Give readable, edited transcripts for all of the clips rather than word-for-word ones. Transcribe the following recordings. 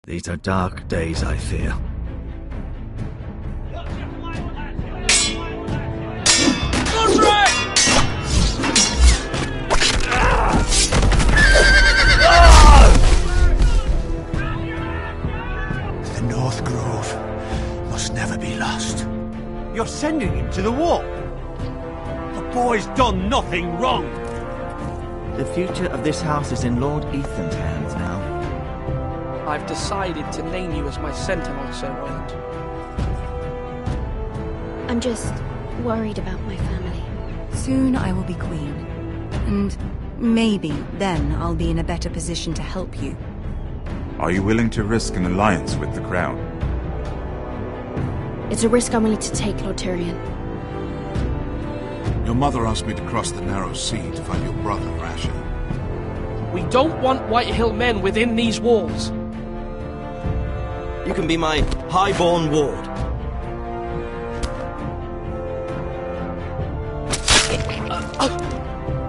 These are dark days, I fear. The North Grove must never be lost. You're sending him to the wall? The boy's done nothing wrong! The future of this house is in Lord Ethan's hands now. I've decided to name you as my sentinel, Sir Roland. I'm just worried about my family. Soon I will be queen. And maybe then I'll be in a better position to help you. Are you willing to risk an alliance with the Crown? It's a risk I'm willing to take, Lord Tyrion. Your mother asked me to cross the narrow sea to find your brother, Rasher. We don't want Whitehill men within these walls. You can be my highborn ward.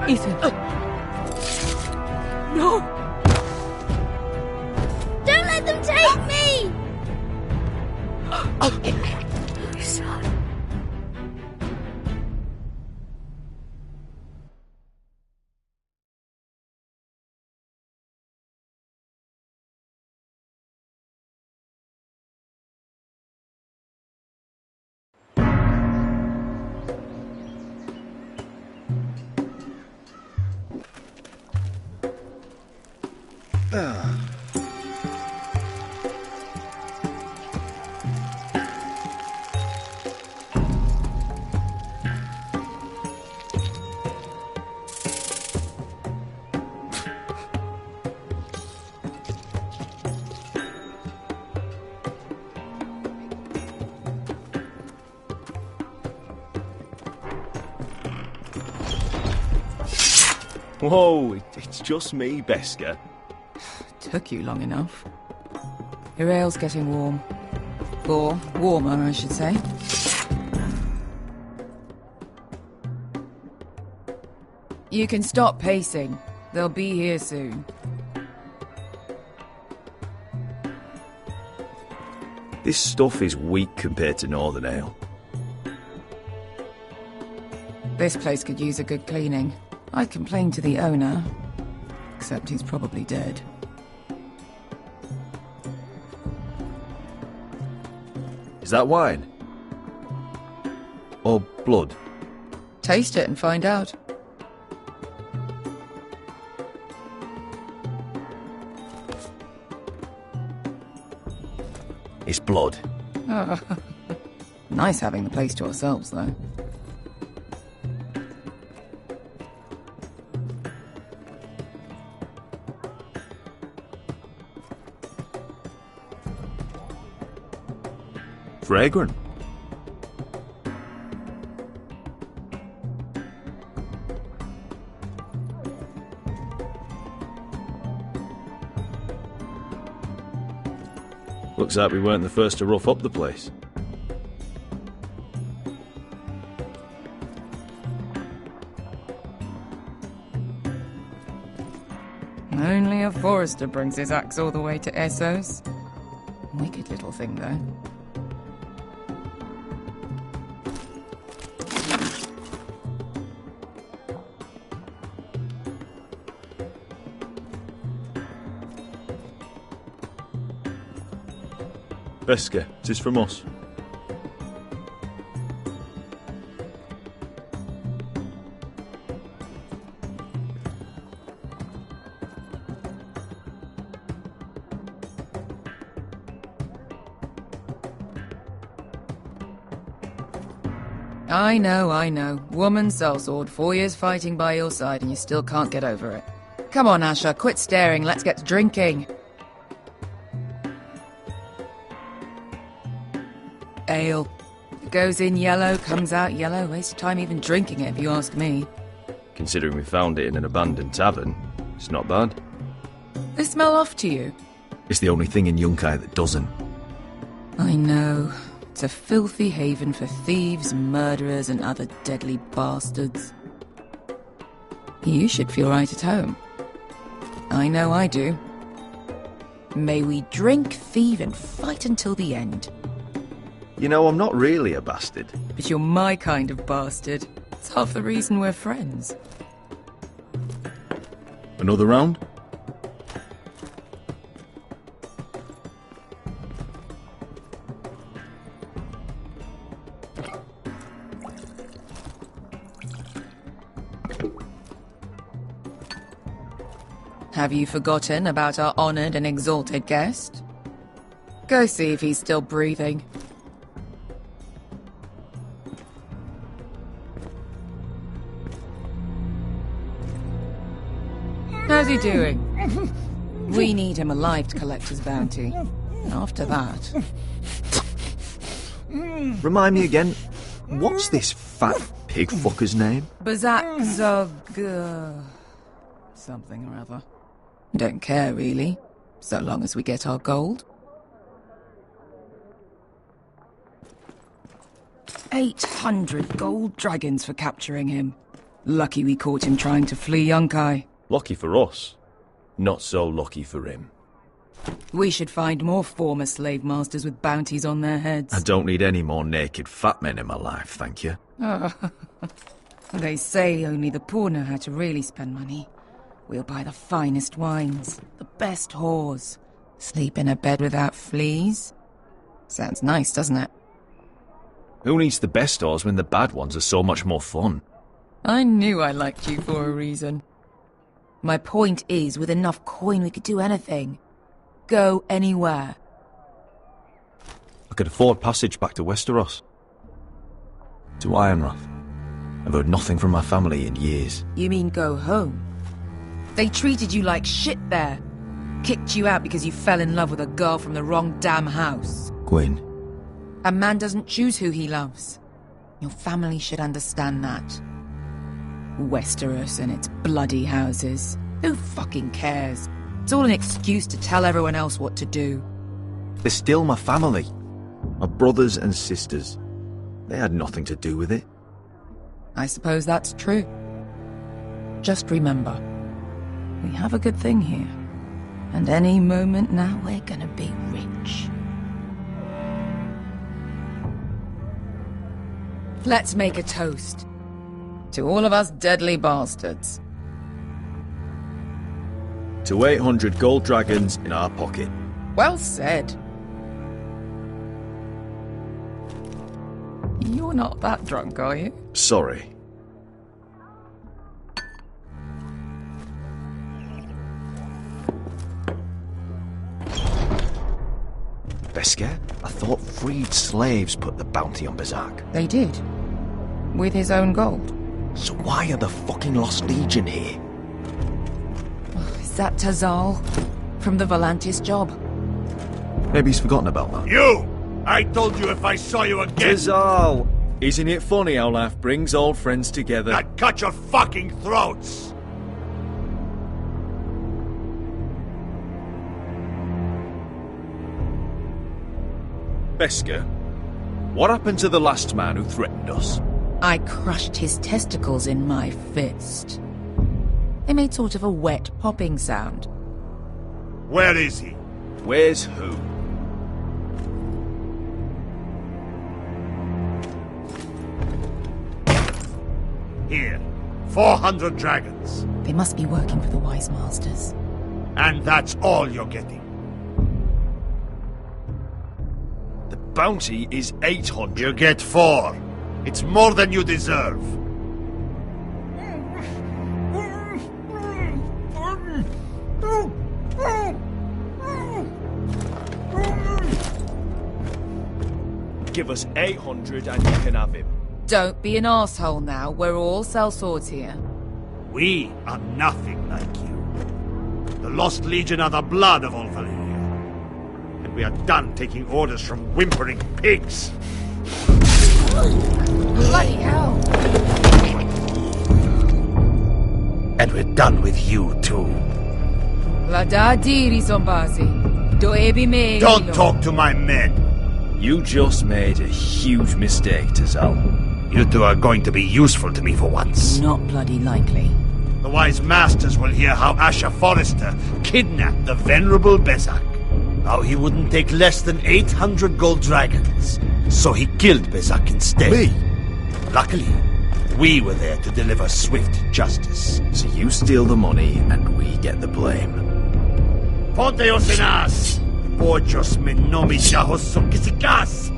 Ethan. No! Don't let them take me! Son. Whoa, it's just me, Beska. Took you long enough. Your ale's getting warm. Or warmer, I should say. You can stop pacing. They'll be here soon. This stuff is weak compared to Northern Ale. This place could use a good cleaning. I'd complain to the owner, except he's probably dead. Is that wine? Or blood? Taste it and find out. It's blood. Oh. Nice having the place to ourselves, though. Fragrant. Looks like we weren't the first to rough up the place. Only a forester brings his axe all the way to Essos. Wicked little thing, though. Beska, 'tis from us. I know. Woman sellsword, 4 years fighting by your side and you still can't get over it. Come on, Asher, quit staring, let's get to drinking. Ale. It goes in yellow, comes out yellow. Waste of time even drinking it, if you ask me. Considering we found it in an abandoned tavern, it's not bad. They smell off to you? It's the only thing in Yunkai that doesn't. I know. It's a filthy haven for thieves, murderers, and other deadly bastards. You should feel right at home. I know I do. May we drink, thieve, and fight until the end. You know, I'm not really a bastard. But you're my kind of bastard. It's half the reason we're friends. Another round? Have you forgotten about our honoured and exalted guest? Go see if he's still breathing. How's he doing? We need him alive to collect his bounty. After that... Remind me again, what's this fat pig fucker's name? Bazak Zog... something or other. Don't care, really. So long as we get our gold. 800 gold dragons for capturing him. Lucky we caught him trying to flee Yunkai. Lucky for us. Not so lucky for him. We should find more former slave masters with bounties on their heads. I don't need any more naked fat men in my life, thank you. They say only the poor know how to really spend money. We'll buy the finest wines, the best whores, sleep in a bed without fleas. Sounds nice, doesn't it? Who needs the best whores when the bad ones are so much more fun? I knew I liked you for a reason. My point is, with enough coin we could do anything. Go anywhere. I could afford passage back to Westeros. To Ironrath. I've heard nothing from my family in years. You mean go home? They treated you like shit there. Kicked you out because you fell in love with a girl from the wrong damn house. Gwyn. A man doesn't choose who he loves. Your family should understand that. Westeros and its bloody houses. Who fucking cares? It's all an excuse to tell everyone else what to do. They're still my family. My brothers and sisters. They had nothing to do with it. I suppose that's true. Just remember, we have a good thing here. And any moment now we're gonna be rich. Let's make a toast. To all of us deadly bastards. To 800 gold dragons in our pocket. Well said. You're not that drunk, are you? Sorry. Beskar? I thought freed slaves put the bounty on Bazak. They did. With his own gold. So why are the fucking Lost Legion here? Is that Tazal? From the Volantis job? Maybe he's forgotten about that. You! I told you if I saw you again... Tazal! Isn't it funny how life brings old friends together? I'd cut your fucking throats! Beskar, what happened to the last man who threatened us? I crushed his testicles in my fist. They made sort of a wet popping sound. Where is he? Where's who? Here. 400 dragons. They must be working for the Wise Masters. And that's all you're getting. The bounty is 800. You get 4. It's more than you deserve. Give us 800 and you can have him. Don't be an asshole now. We're all sellswords here. We are nothing like you. The Lost Legion are the blood of all Valyria. And we are done taking orders from whimpering pigs. Bloody hell! And we're done with you, too. La da diri zombazi. Do ebi me. Don't talk to my men. You just made a huge mistake, Telltale. You two are going to be useful to me for once. Not bloody likely. The wise masters will hear how Asher Forrester kidnapped the venerable Bezak. How he wouldn't take less than 800 gold dragons. So he killed Bezak instead. Me? Luckily, we were there to deliver swift justice. So you steal the money and we get the blame. Ponteos en as! Pochos menomichahos sokisikas!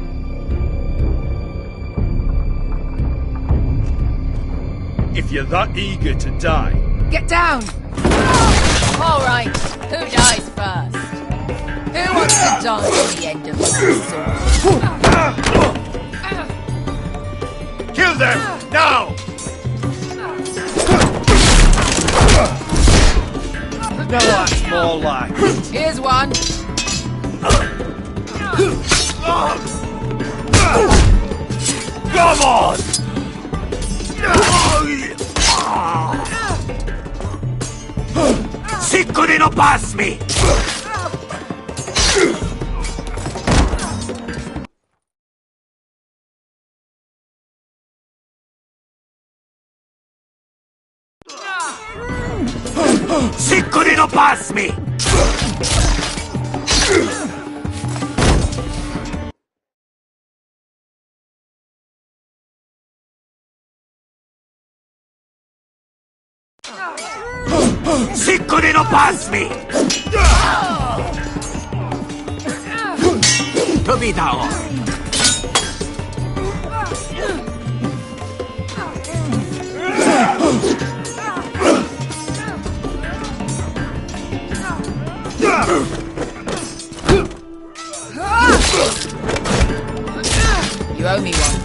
If you're that eager to die... Get down! All right, who dies first? Who wants to dance to the end of the sword? Kill them! Now! Now that's more like... Here's one. Come on! Sicko di non passmi! Sicko di non passmi! Sicko di non passmi! Tobitao! You owe me one.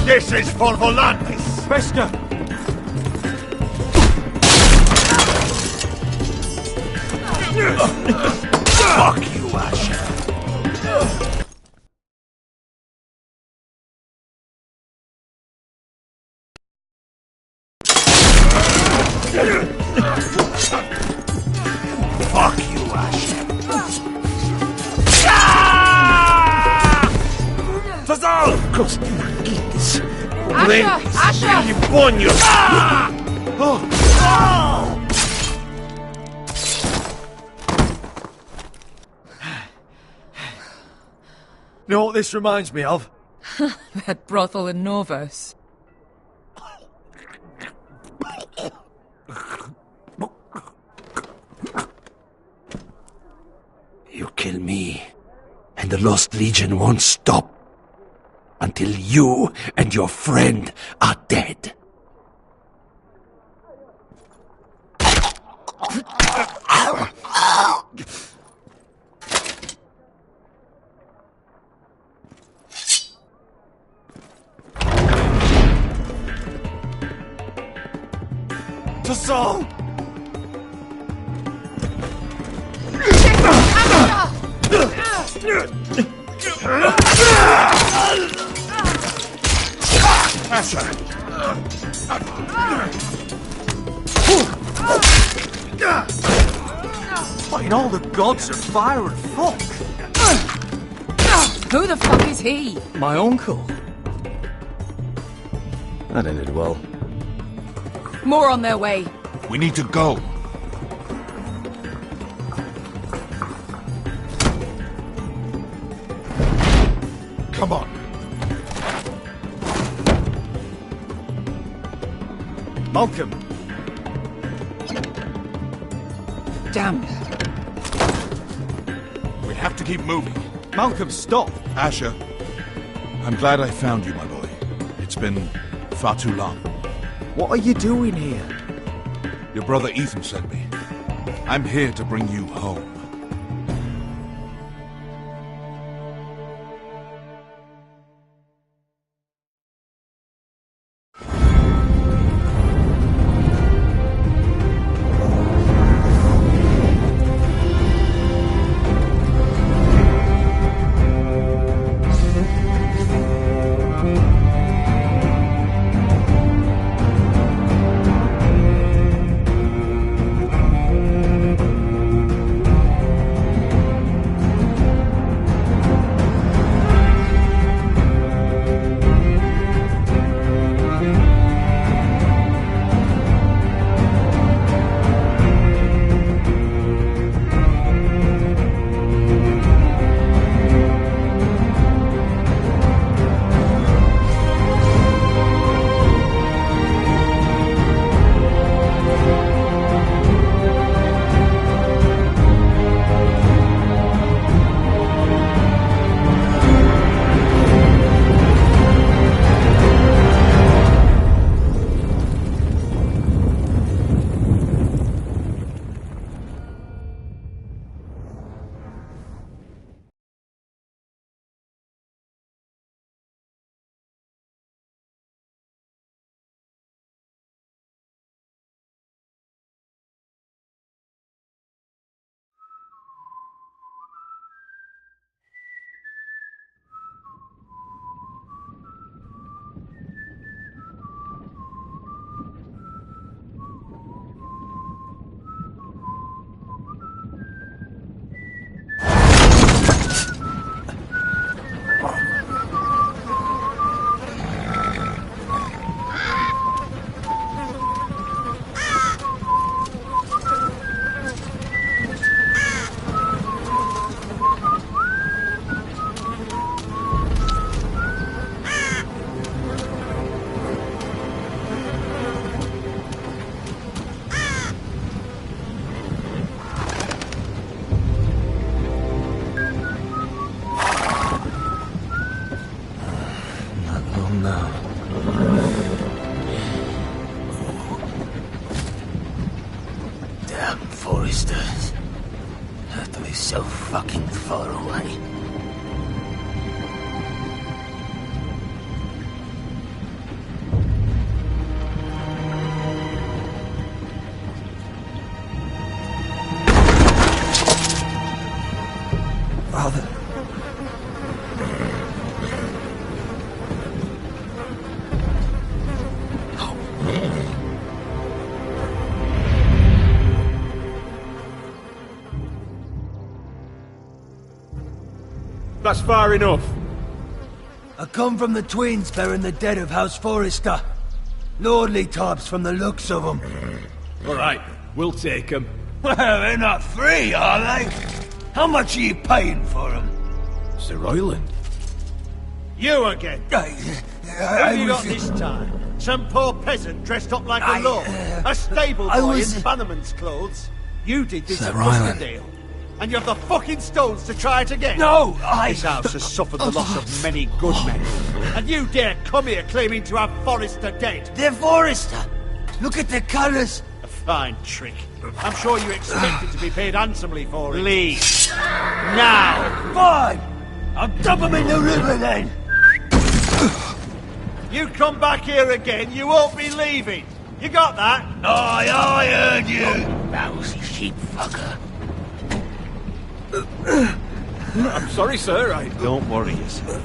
This is for Volantis! Bester! Fuck you, Asher! Fuck you, Asher! Tazal! Asher! You born you! You know what this reminds me of? That brothel in Norvos. You kill me, and the Lost Legion won't stop until you and your friend are dead. Tazal! Fighting all the gods of fire and fuck! Who the fuck is he? My uncle. That ended well. More on their way. We need to go. Come on. Malcolm! Damn. We have to keep moving. Malcolm, stop! Asher, I'm glad I found you, my boy. It's been far too long. What are you doing here? Your brother Ethan sent me. I'm here to bring you home. Foresters. Have to be so fucking far away. Father. That's far enough. I come from the twins bearing the dead of House Forrester. Lordly types from the looks of them. All right, we'll take them. Well, they're not free, are they? How much are you paying for them? Sir Royland. You again? Who have you got this time? Some poor peasant dressed up like a lord? A stable boy in Bannerman's clothes? You did this at Muscadale. And you have the fucking stones to try it again? No, This house has suffered the loss of many good men. And you dare come here claiming to have Forrester dead? They're Forrester! Look at the colours! A fine trick. I'm sure you expected to be paid handsomely for it. Leave. Now! Fine! I'll dump them in the river then! You come back here again, you won't be leaving. You got that? Aye, I heard you! Lousy sheep fucker. I'm sorry, sir. Don't worry yourself.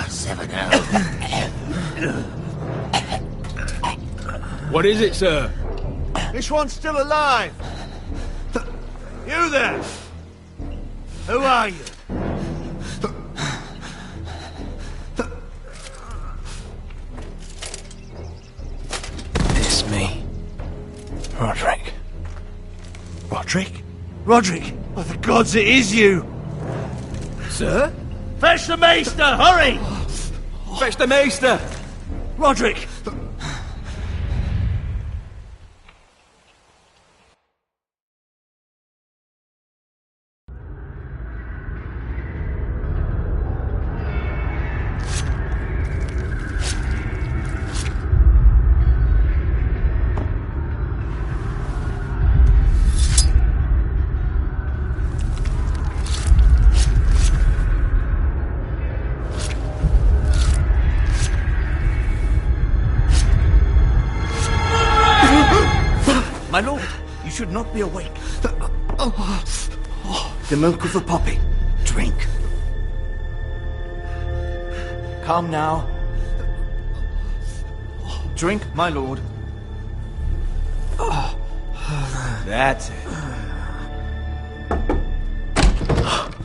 7 out. What is it, sir? This one's still alive. You there? Who are you? It's me. Roderick. Roderick? Roderick! By the gods, it is you! Sir? Fetch the maester, hurry! Fetch the maester! Roderick! My lord, you should not be awake. The milk of the poppy. Drink. Come now. Drink, my lord. That's it.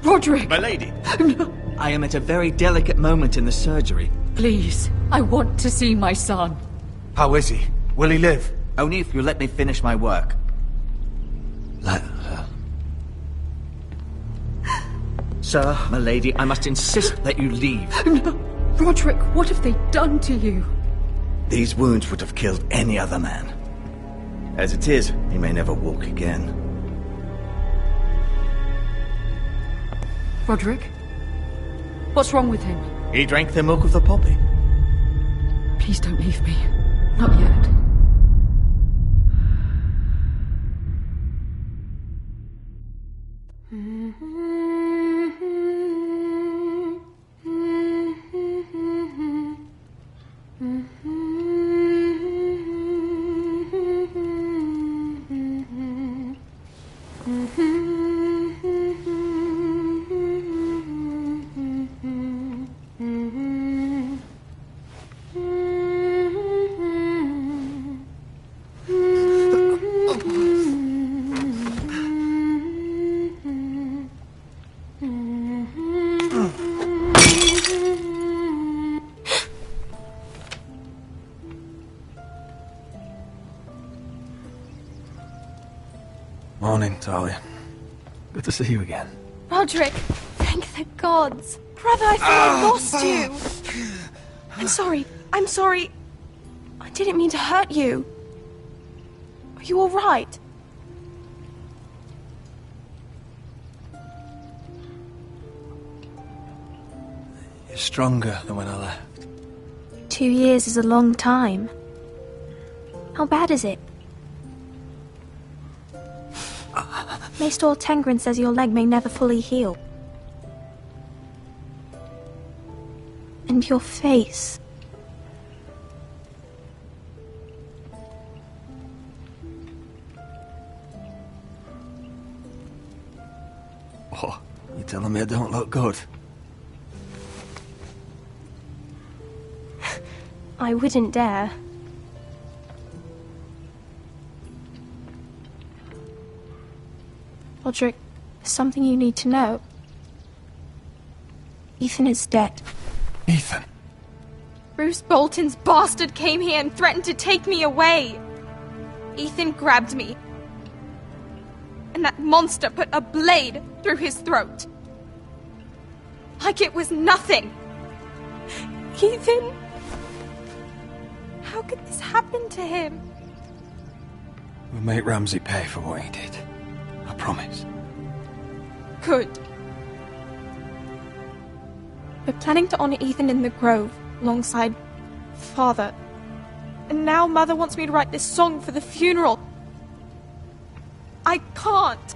Roderick! My lady. No. I am at a very delicate moment in the surgery. Please, I want to see my son. How is he? Will he live? Only if you let me finish my work. Let her. Sir, my lady, I must insist that you leave. No. Roderick, what have they done to you? These wounds would have killed any other man. As it is, he may never walk again. Roderick? What's wrong with him? He drank the milk of the poppy. Please don't leave me. Not yet. Morning, Talia. Good to see you again. Roderick, thank the gods. Brother, I thought I lost you. I'm sorry. I didn't mean to hurt you. Are you all right? You're stronger than when I left. 2 years is a long time. How bad is it? Maester Tengrin says your leg may never fully heal. And your face. What? You telling me I don't look good? I wouldn't dare. Roderick, there's something you need to know. Ethan is dead. Ethan? Bruce Bolton's bastard came here and threatened to take me away. Ethan grabbed me. And that monster put a blade through his throat. Like it was nothing. Ethan... How could this happen to him? We'll make Ramsay pay for what he did. I promise. Good. We're planning to honor Ethan in the Grove, alongside Father. And now Mother wants me to write this song for the funeral. I can't.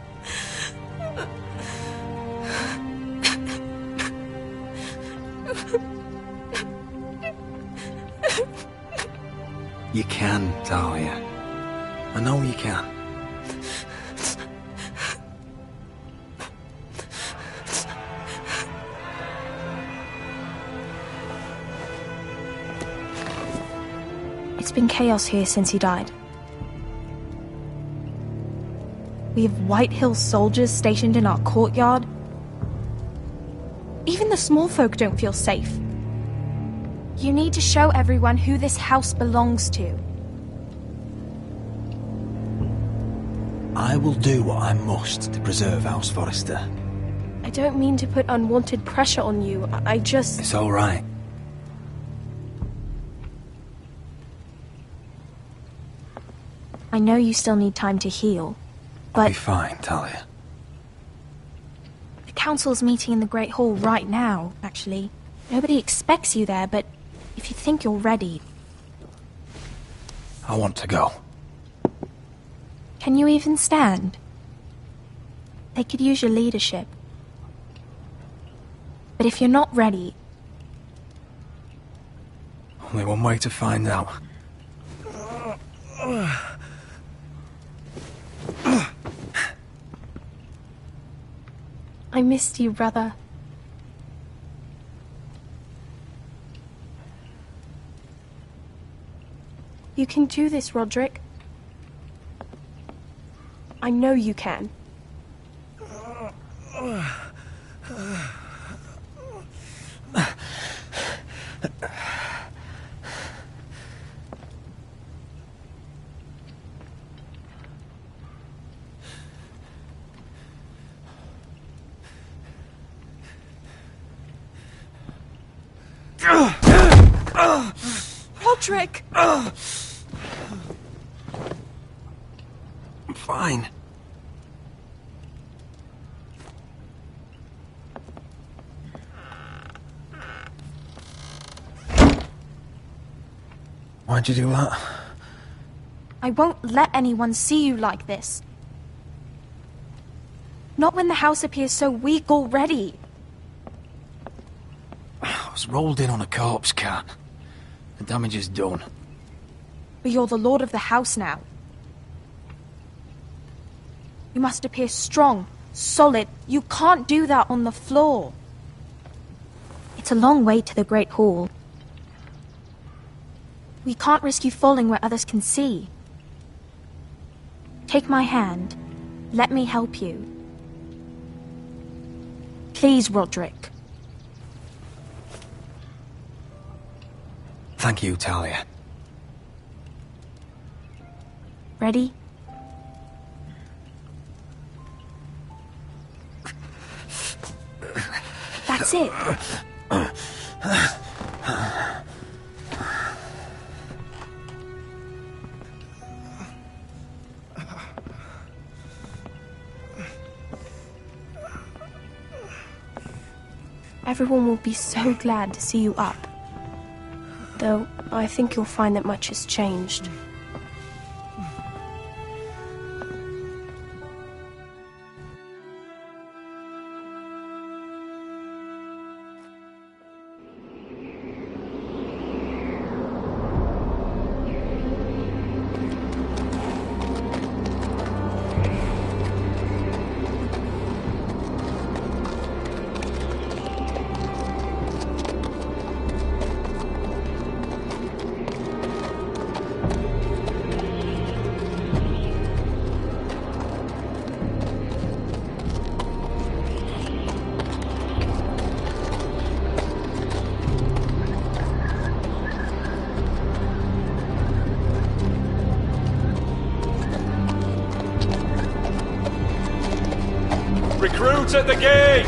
You can, Talia. I know you can. It's been chaos here since he died. We have White Hill soldiers stationed in our courtyard. Even the small folk don't feel safe. You need to show everyone who this house belongs to. I will do what I must to preserve House Forrester. I don't mean to put unwanted pressure on you. I just... It's all right. I know you still need time to heal, but... I'll be fine, Talia. The council's meeting in the Great Hall right now, actually. Nobody expects you there, but if you think you're ready... I want to go. Can you even stand? They could use your leadership. But if you're not ready... Only one way to find out. I missed you, brother. You can do this, Roderick. I know you can. Roderick! I'm fine. Why'd you do that? I won't let anyone see you like this. Not when the house appears so weak already. I was rolled in on a corpse cart. The damage is done. But you're the lord of the house now. You must appear strong, solid. You can't do that on the floor. It's a long way to the Great Hall. We can't risk you falling where others can see. Take my hand. Let me help you. Please, Roderick. Thank you, Talia. Ready? That's it. Everyone will be so glad to see you up. Though, I think you'll find that much has changed. Recruits at the gate!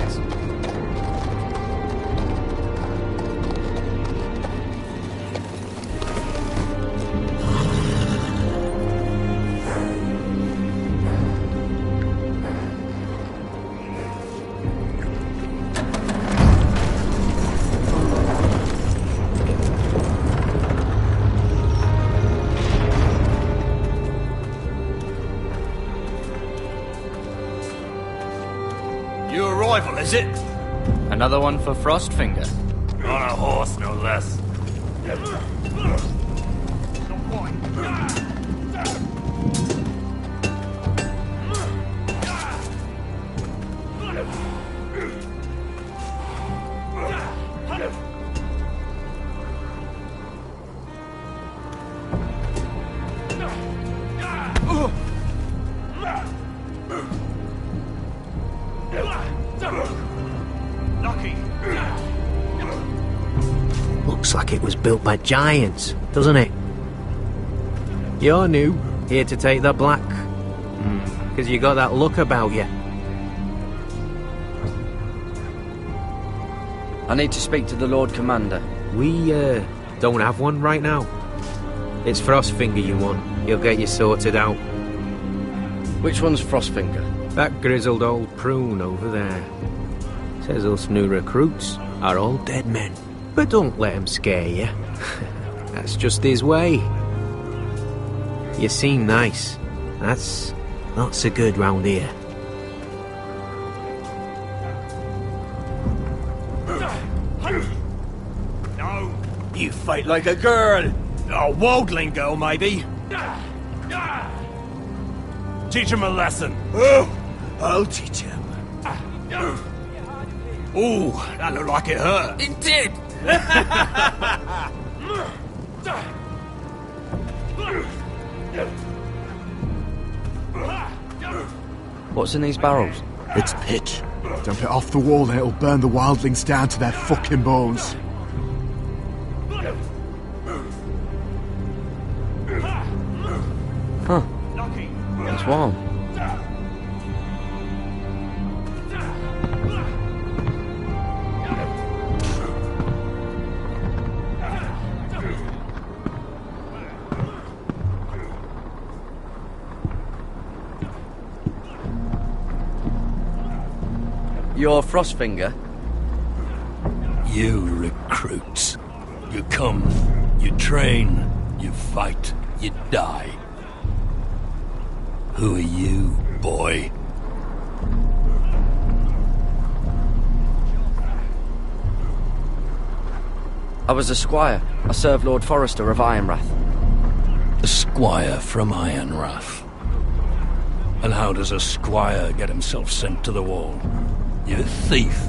Your arrival, is it? Another one for Frostfinger. On a horse, no less. Looks like it was built by giants, doesn't it? You're new, here to take the black. Because you got that look about you. I need to speak to the Lord Commander. We, don't have one right now. It's Frostfinger you want. He'll get you sorted out. Which one's Frostfinger? That grizzled old prune over there. Says us new recruits are all dead men. But don't let him scare you. That's just his way. You seem nice. That's not so good round here. No, you fight like a girl. A waldling girl, maybe. Teach him a lesson. Oh, I'll teach him. Ooh, that looked like it hurt. It did! What's in these barrels? It's pitch. Dump it off the wall and it'll burn the wildlings down to their fucking bones. Huh. It's warm. You're Frostfinger? You recruits. You come, you train, you fight, you die. Who are you, boy? I was a squire. I served Lord Forrester of Ironrath. A squire from Ironrath. And how does a squire get himself sent to the wall? You're a thief,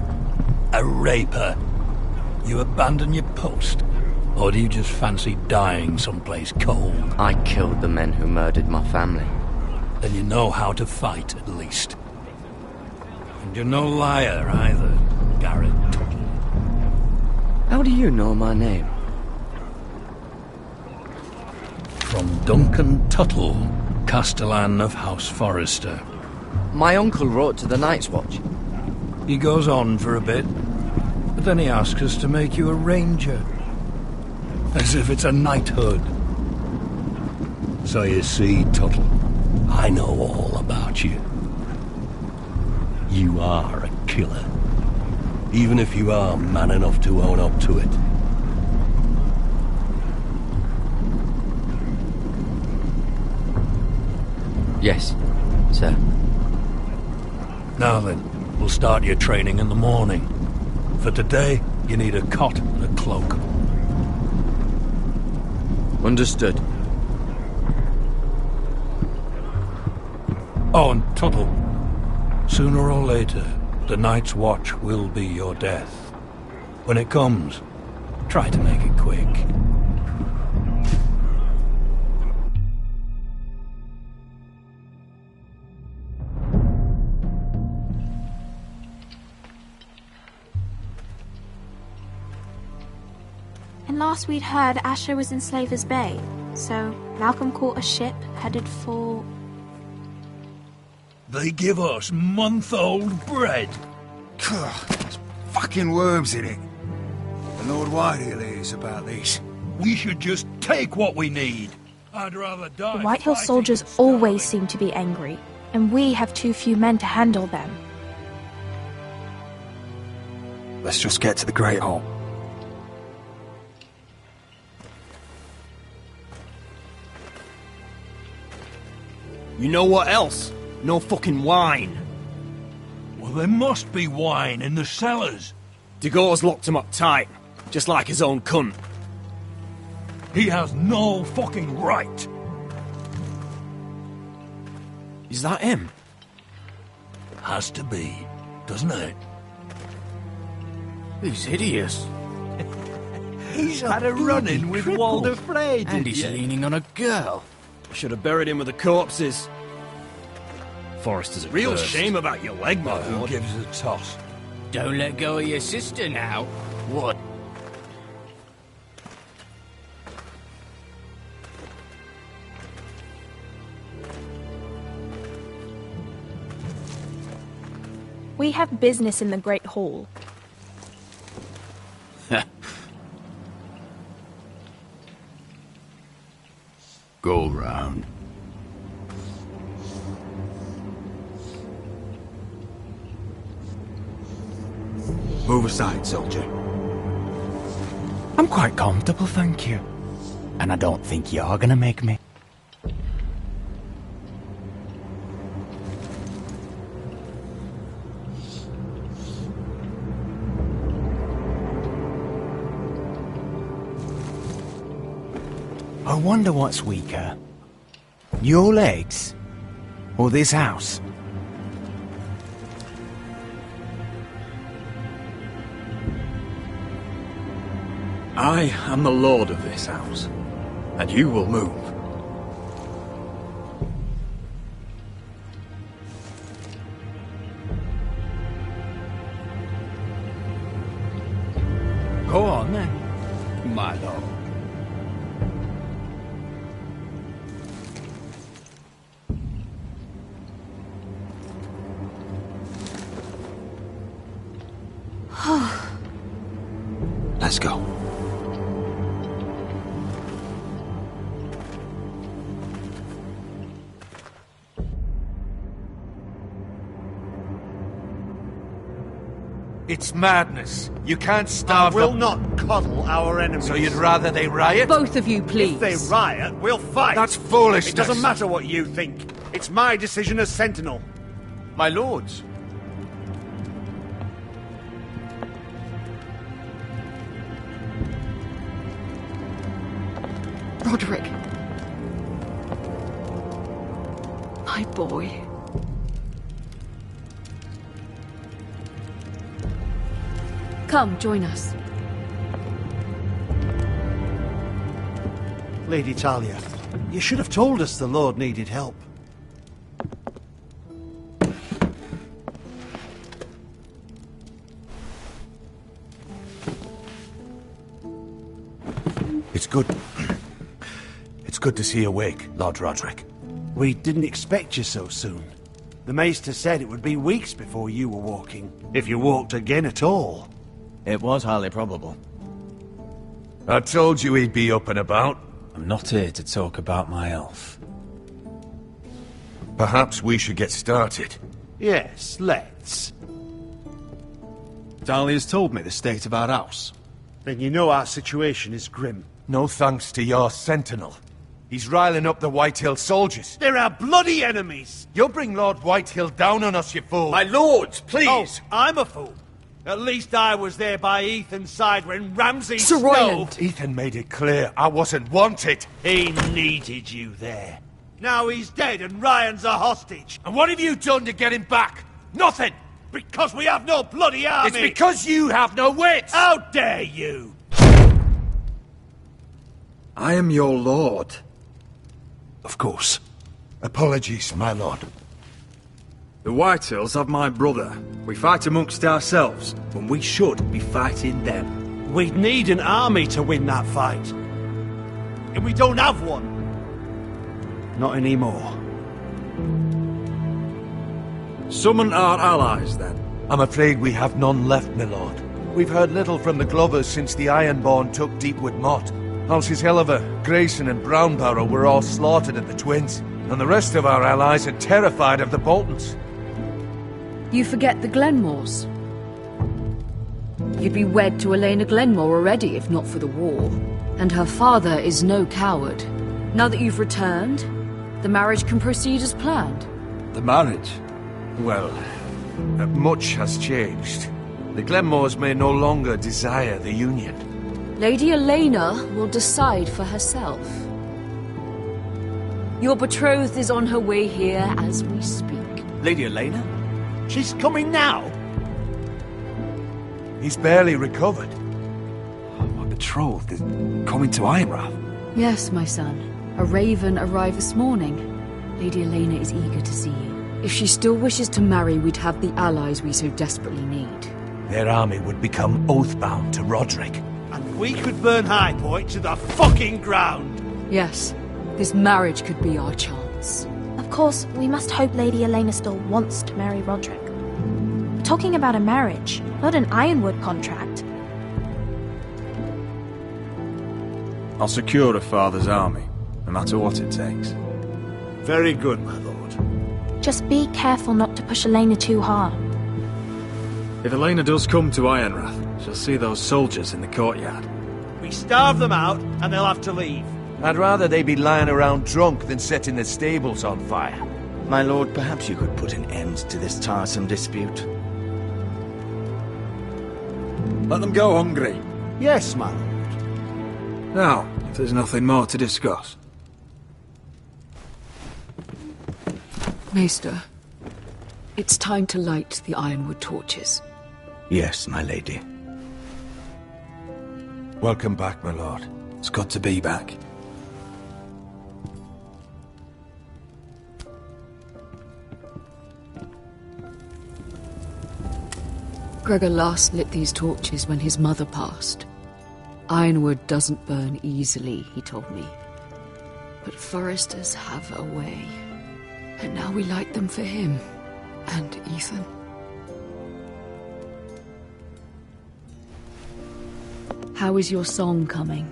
a raper. You abandon your post, or do you just fancy dying someplace cold? I killed the men who murdered my family. Then you know how to fight, at least. And you're no liar either, Garrett Tuttle. How do you know my name? From Duncan Tuttle, Castellan of House Forrester. My uncle wrote to the Night's Watch. He goes on for a bit, but then he asks us to make you a ranger. As if it's a knighthood. So you see, Tuttle, I know all about you. You are a killer. Even if you are man enough to own up to it. Yes, sir. Now then, we'll start your training in the morning. For today, you need a cot and a cloak. Understood. Oh, and Tuttle, sooner or later, the Night's Watch will be your death. When it comes, try to make it quick. And last we'd heard, Asher was in Slaver's Bay, so Malcolm caught a ship headed for... They give us month-old bread. There's fucking worms in it. The Lord Whitehill is about this. We should just take what we need. I'd rather die. The Whitehill soldiers always seem to be angry, and we have too few men to handle them. Let's just get to the Great Hall. You know what else? No fucking wine. Well, there must be wine in the cellars. DeGaule's locked him up tight, just like his own cunt. He has no fucking right. Is that him? Has to be, doesn't it? He's hideous. He's had a run-in with Walder Frey, And he's leaning on a girl. Should have buried him with the corpses. Forrester's a Real first. shame about your leg, my Who lord. gives a toss? Don't let go of your sister now. What? We have business in the Great Hall. Go round. Move aside, soldier. I'm quite comfortable, thank you. And I don't think you're gonna make me. I wonder what's weaker. Your legs? Or this house? I am the lord of this house, and you will move. Go on then, my lord. Let's go. It's madness. You can't starve I will them. not coddle our enemies. So you'd rather they riot? Both of you, please. If they riot, we'll fight. That's foolishness. It doesn't matter what you think. It's my decision as Sentinel. My lords. Roderick. My boy. Come, join us. Lady Talia, you should have told us the Lord needed help. It's good. It's good to see you awake, Lord Roderick. We didn't expect you so soon. The Maester said it would be weeks before you were walking, if you walked again at all. It was highly probable. I told you he'd be up and about. I'm not here to talk about my elf. Perhaps we should get started. Yes, let's. Dahlia's told me the state of our house. Then you know our situation is grim. No thanks to your sentinel. He's riling up the Whitehill soldiers. They're our bloody enemies! You'll bring Lord Whitehill down on us, you fool! My lords, please! Oh, I'm a fool. At least I was there by Ethan's side when Ramsay Sir Snow... Royland. Ethan made it clear I wasn't wanted. He needed you there. Now he's dead and Ryan's a hostage. And what have you done to get him back? Nothing! Because we have no bloody army! It's because you have no wits! How dare you! I am your lord. Of course. Apologies, my lord. The Whitehills have my brother. We fight amongst ourselves, when we should be fighting them. We'd need an army to win that fight. And we don't have one. Not anymore. Summon our allies, then. I'm afraid we have none left, my lord. We've heard little from the Glovers since the Ironborn took Deepwood Motte. Houses Helliver, Grayson and Brownbarrow were all slaughtered at the Twins, and the rest of our allies are terrified of the Boltons. You forget the Glenmores. You'd be wed to Elena Glenmore already if not for the war. And her father is no coward. Now that you've returned, the marriage can proceed as planned. The marriage? Well, much has changed. The Glenmores may no longer desire the union. Lady Elena will decide for herself. Your betrothed is on her way here as we speak. Lady Elena? She's coming now! He's barely recovered. My betrothed is coming to Ironrath. Yes, my son. A raven arrived this morning. Lady Elena is eager to see you. If she still wishes to marry, we'd have the allies we so desperately need. Their army would become oathbound to Roderick. And we could burn High Point to the fucking ground! Yes, this marriage could be our chance. Of course, we must hope Lady Elena still wants to marry Roderick. We're talking about a marriage, not an Ironwood contract. I'll secure her father's army, no matter what it takes. Very good, my lord. Just be careful not to push Elena too hard. If Elena does come to Ironrath, she'll see those soldiers in the courtyard. We starve them out, and they'll have to leave. I'd rather they be lying around drunk than setting the stables on fire. My lord, perhaps you could put an end to this tiresome dispute. Let them go hungry. Yes, my lord. Now, if there's nothing more to discuss. Maester, it's time to light the Ironwood torches. Yes, my lady. Welcome back, my lord. It's good to be back. Gregor last lit these torches when his mother passed. Ironwood doesn't burn easily, he told me. But foresters have a way. And now we light them for him. And Ethan. How is your song coming?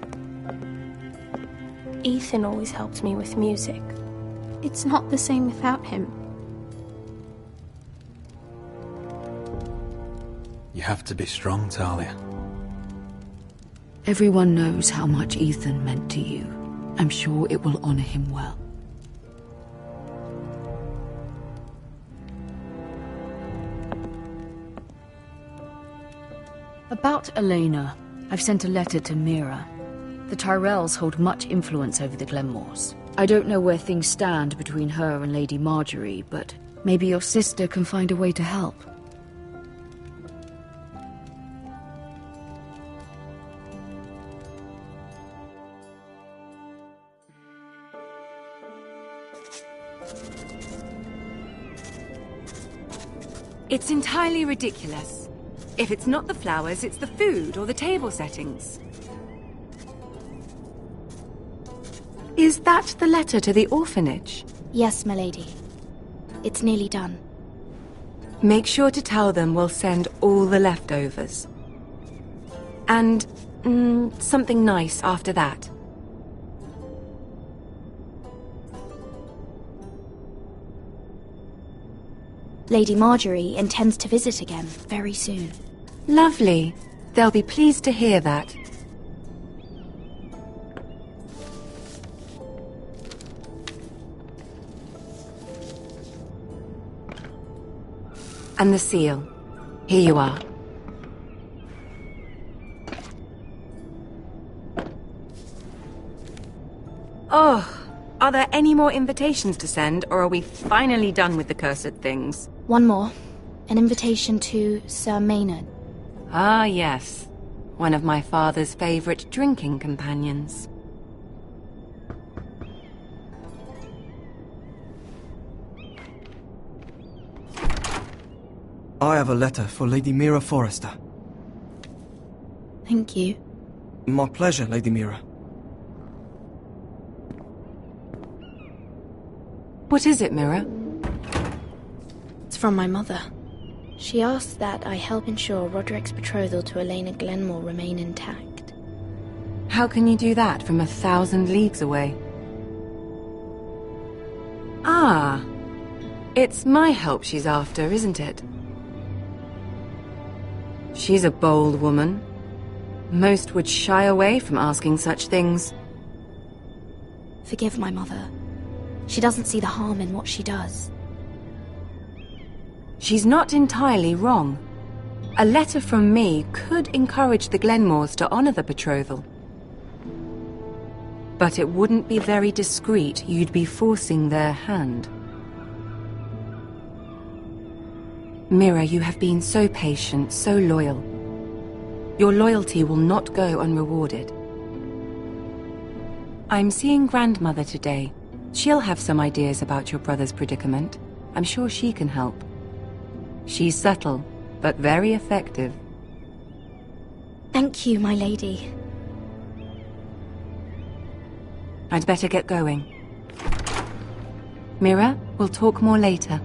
Ethan always helped me with music. It's not the same without him. You have to be strong, Talia. Everyone knows how much Ethan meant to you. I'm sure it will honor him well. About Elena, I've sent a letter to Mira. The Tyrells hold much influence over the Glenmores. I don't know where things stand between her and Lady Marjorie, but maybe your sister can find a way to help. It's entirely ridiculous. If it's not the flowers, it's the food or the table settings. Is that the letter to the orphanage? Yes, my lady. It's nearly done. Make sure to tell them we'll send all the leftovers. And, something nice after that. Lady Marjorie intends to visit again very soon. Lovely. They'll be pleased to hear that. And the seal. Here you are. Oh, are there any more invitations to send, or are we finally done with the cursed things? One more. An invitation to Sir Maynard. Ah, yes. One of my father's favorite drinking companions. I have a letter for Lady Mira Forrester. Thank you. My pleasure, Lady Mira. What is it, Mira? It's from my mother. She asks that I help ensure Roderick's betrothal to Elena Glenmore remain intact. How can you do that from 1,000 leagues away? Ah, it's my help she's after, isn't it? She's a bold woman. Most would shy away from asking such things. Forgive my mother. She doesn't see the harm in what she does. She's not entirely wrong. A letter from me could encourage the Glenmores to honor the betrothal. But it wouldn't be very discreet. You'd be forcing their hand. Mira, you have been so patient, so loyal. Your loyalty will not go unrewarded. I'm seeing Grandmother today. She'll have some ideas about your brother's predicament. I'm sure she can help. She's subtle, but very effective. Thank you, my lady. I'd better get going. Mira, we'll talk more later.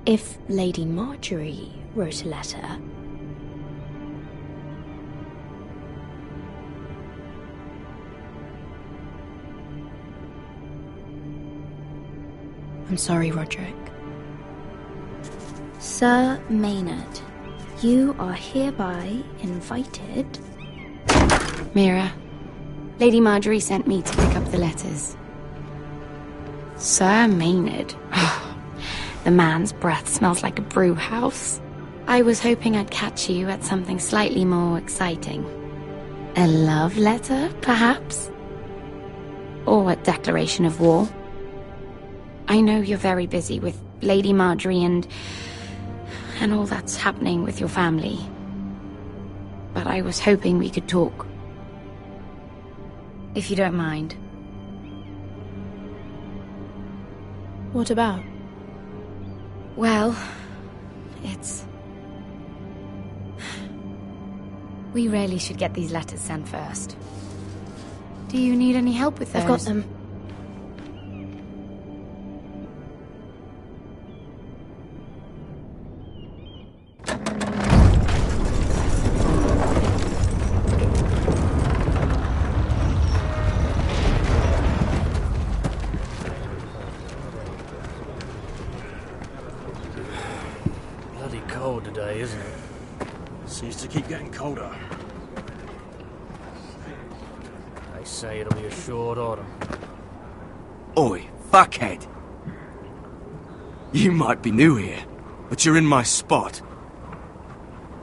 If Lady Marjorie wrote a letter... I'm sorry, Roderick. Sir Maynard, you are hereby invited... Mira, Lady Marjorie sent me to pick up the letters. Sir Maynard. The man's breath smells like a brew house. I was hoping I'd catch you at something slightly more exciting. A love letter, perhaps? Or a declaration of war? I know you're very busy with Lady Marjorie and all that's happening with your family. But I was hoping we could talk. If you don't mind. What about? Well, it's... We really should get these letters sent first. Do you need any help with those? I've got them. Bloody cold today, isn't it? Seems to keep getting colder. They say it'll be a short autumn. Oi, fuckhead. You might be new here, but you're in my spot.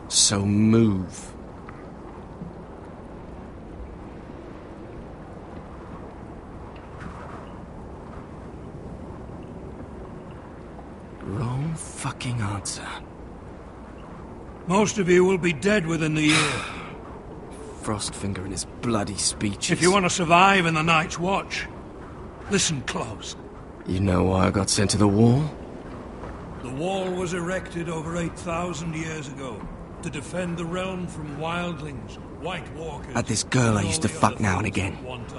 So move. Wrong fucking answer. Most of you will be dead within the year. Frostfinger and his bloody speeches. If you want to survive in the Night's Watch, listen close. You know why I got sent to the wall? The wall was erected over 8,000 years ago to defend the realm from wildlings, White Walkers... Had this girl I used to fuck now and again.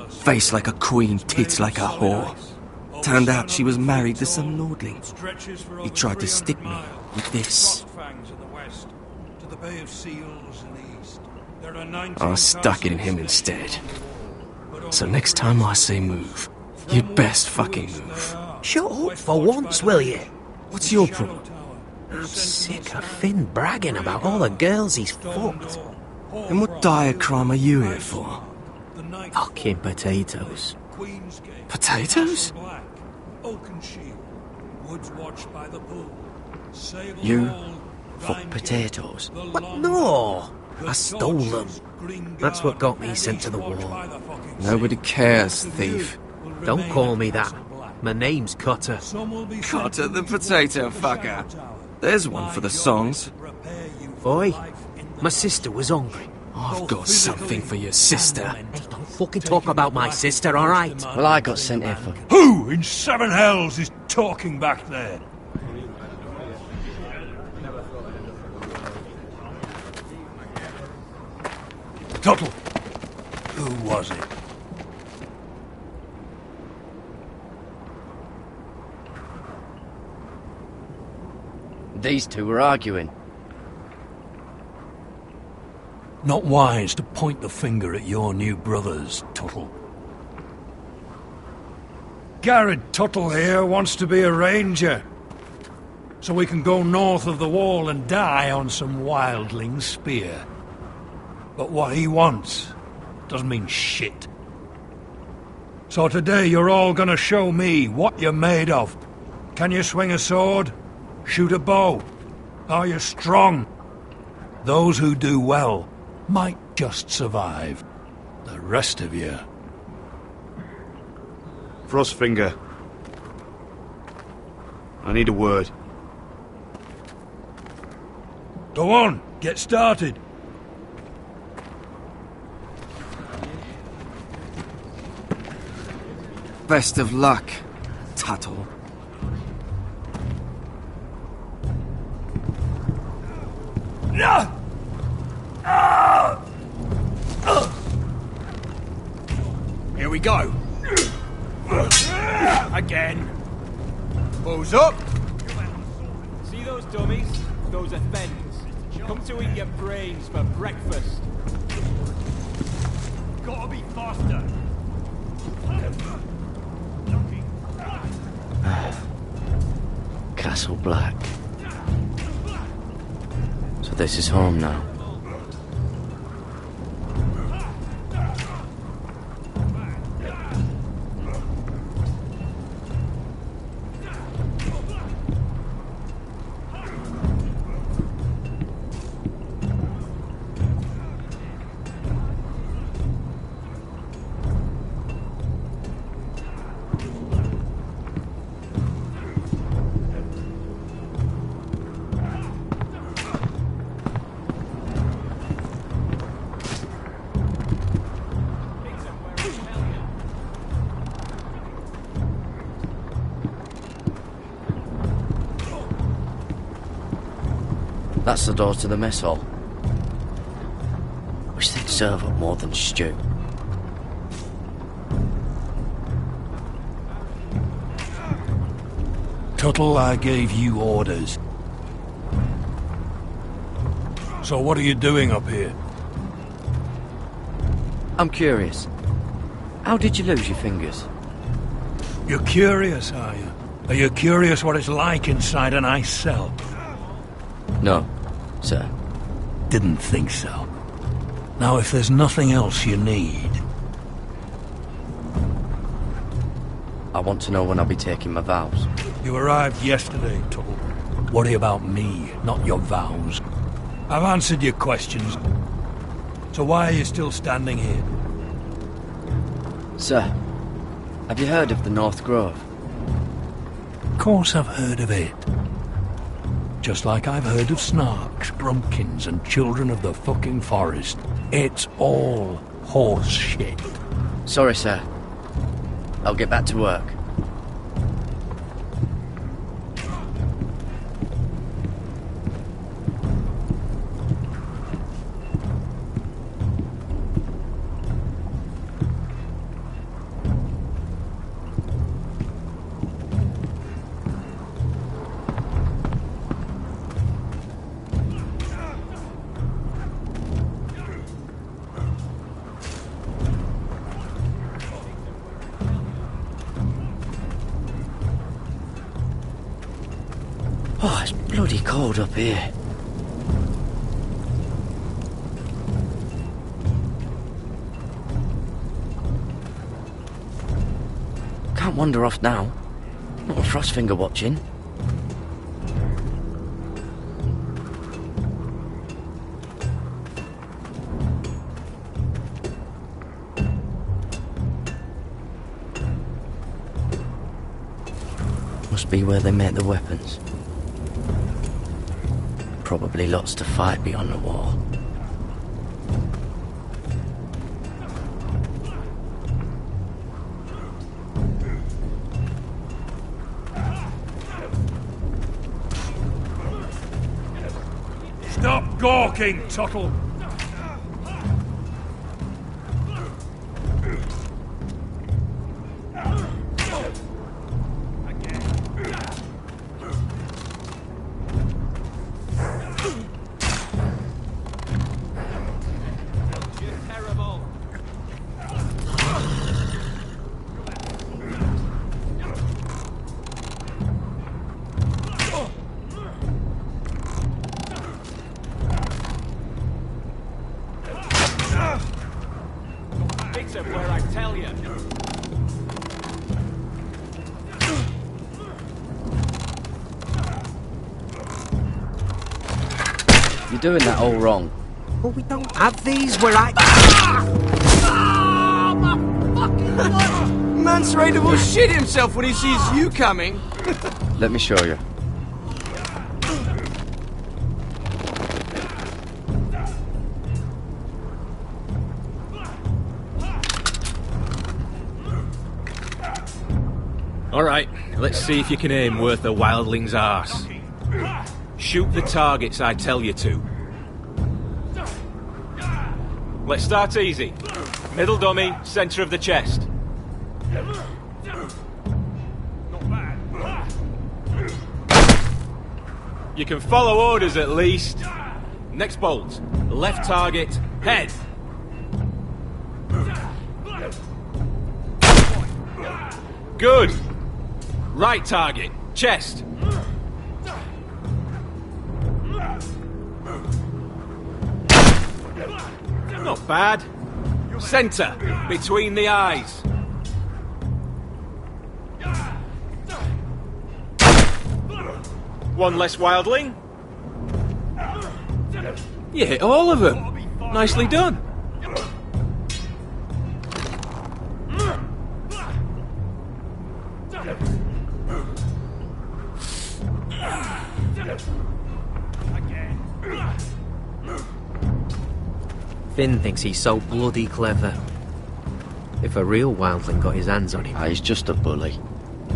Face like a queen, tits like a whore. Turned out she was married to some lordling. He tried to stick me with this. I stuck it in him instead. So next time I say move, you'd best fucking move. Shut up for once, will you? What's your problem? I'm sick of Finn bragging about all the girls he's fucked. And what dire crime are you here for? Fucking potatoes. Potatoes? You fuck potatoes? What? No! I stole them. That's what got me sent to the wall. Nobody cares, thief. Don't call me that. My name's Cutter. Cutter the potato fucker. There's one for the songs. Oi, my sister was hungry. I've got something for your sister. Hey, don't fucking talk about my sister, alright? Well, I got sent here for... Who in seven hells is talking back there? Tuttle, who was it? These two were arguing. Not wise to point the finger at your new brothers, Tuttle. Garrett Tuttle here wants to be a ranger, so we can go north of the wall and die on some wildling spear. But what he wants doesn't mean shit. So today you're all gonna show me what you're made of. Can you swing a sword? Shoot a bow? Are you strong? Those who do well might just survive. The rest of you... Frostfinger. I need a word. Go on, get started. Best of luck, Tuttle. Here we go. Again. Bows up. See those dummies? Those are thens. Come to eat your brains for breakfast. Gotta be faster. Castle Black. So this is home now. That's the door to the mess hall. Wish they'd serve up more than stew. Tuttle, I gave you orders. So what are you doing up here? I'm curious. How did you lose your fingers? You're curious, are you? Are you curious what it's like inside an ice cell? No, sir. Didn't think so. Now, if there's nothing else you need... I want to know when I'll be taking my vows. You arrived yesterday, Tuttle. Worry about me, not your vows. I've answered your questions. So why are you still standing here? Sir, have you heard of the North Grove? Of course I've heard of it. Just like I've heard of Snarks, Grumpkins, and Children of the fucking Forest. It's all horse shit. Sorry, sir. I'll get back to work. Oh, it's bloody cold up here. Can't wander off now. Not a Frostfinger watching. Must be where they make the weapons. Probably lots to fight beyond the wall. Stop gawking, Tuttle! Where I tell you. You're doing that all wrong. But we don't have these where I... Man's ready to shit himself when he sees you coming. Let me show you. Alright, let's see if you can aim worth a wildling's arse. Shoot the targets I tell you to. Let's start easy. Middle dummy, centre of the chest. You can follow orders at least. Next bolt. Left target, head. Good. Right target, chest. Not bad. Centre, between the eyes. One less wildling. You hit all of them. Nicely done. Finn thinks he's so bloody clever. If a real wildling got his hands on him... He's just a bully.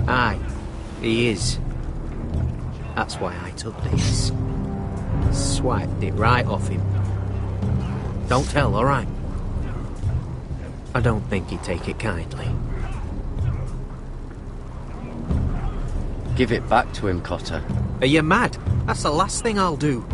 Aye, he is. That's why I took this. Swiped it right off him. Don't tell, alright? I don't think he'd take it kindly. Give it back to him, Cotter. Are you mad? That's the last thing I'll do.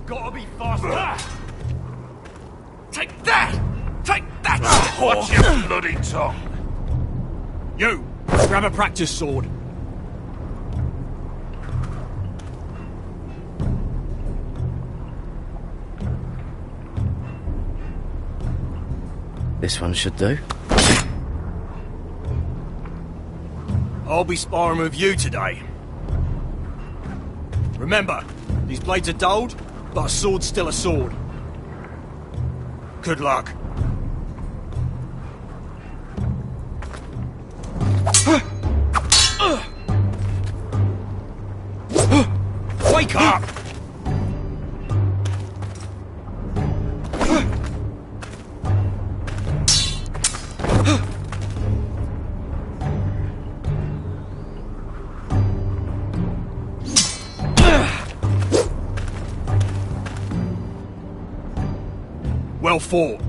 Gotta be faster! Take that! Take that! Watch your bloody tongue! You! Grab a practice sword. This one should do. I'll be sparring with you today. Remember, these blades are dulled, but a sword's still a sword. Good luck. Wake up! Well fought.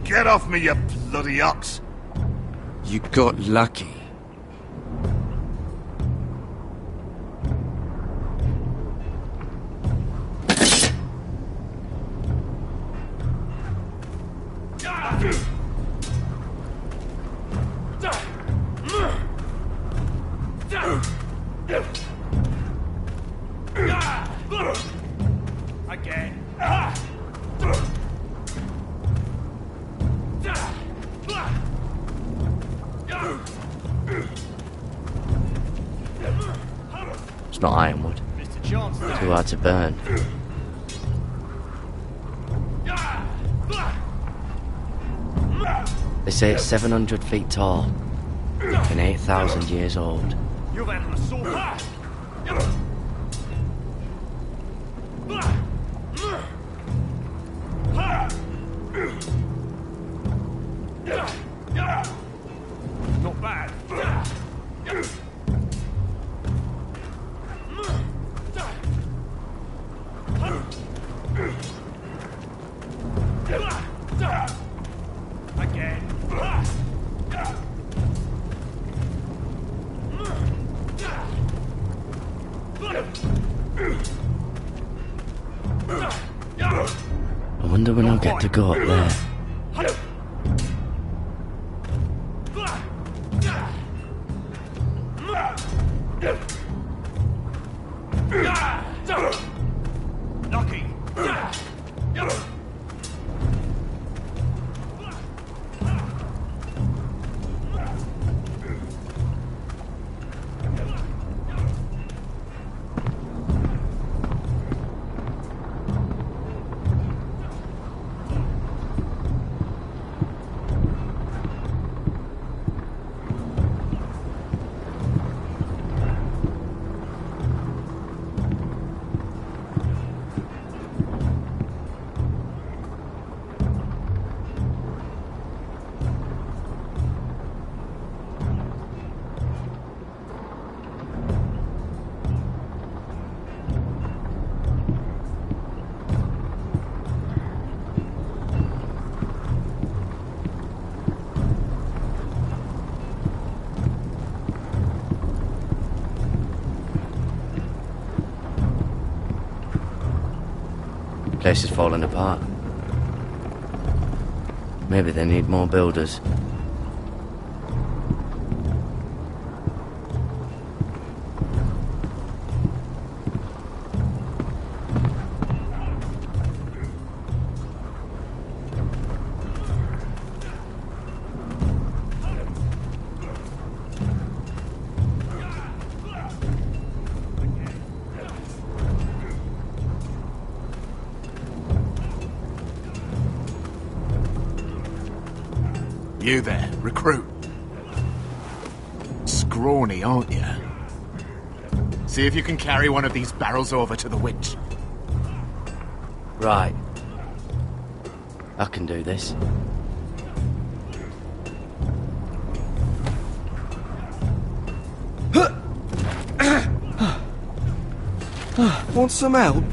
Get off me, you bloody ox! You got lucky. Again. It's not ironwood. Too hard to burn. They say it's 700 feet tall and 8,000 years old. You've had an assault. Not bad. Again. I wonder when I'll get to go up there. Lucky. Place is falling apart. Maybe they need more builders. You there, recruit. scrawny, aren't you? See if you can carry one of these barrels over to the winch. Right. I can do this. Want some help?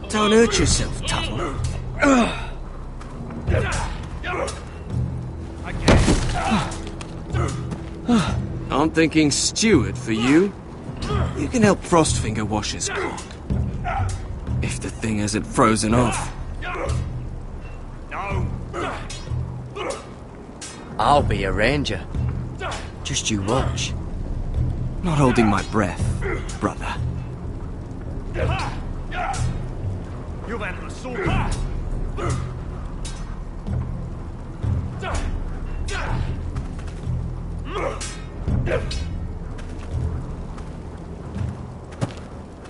Don't hurt yourself, Tuttle. I'm thinking steward for you. You can help Frostfinger wash his cock. If the thing hasn't frozen off. I'll be a ranger. Just you watch. Not holding my breath, brother. You've had an assault.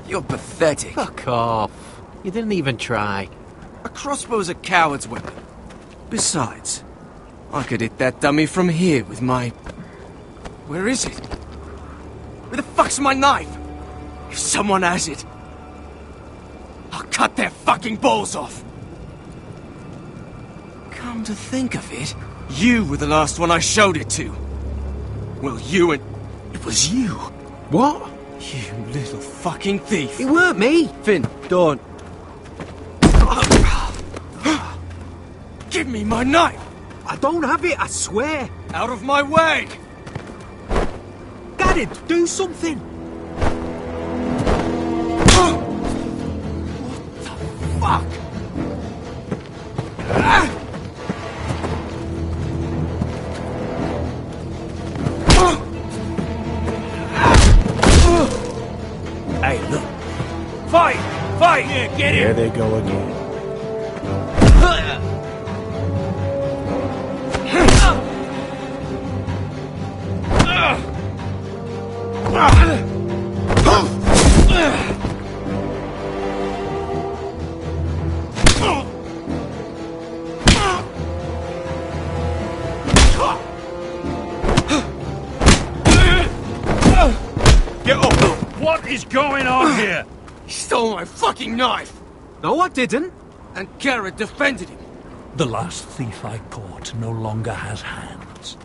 You're pathetic. Fuck off. You didn't even try. A crossbow's a coward's weapon. Besides, I could hit that dummy from here with my... Where is it? Where the fuck's my knife? If someone has it, I'll cut their fucking balls off. Come to think of it, you were the last one I showed it to. Well, you and... It was you. What? You little fucking thief. It weren't me. Finn, don't. Give me my knife. I don't have it, I swear. Out of my way. Garrett, do something. Fuck! Hey, look. Fight! Fight! Yeah, get him! There they go again. Get up! What is going on here? He stole my fucking knife! No, I didn't. And Garrett defended him. The last thief I caught no longer has hands.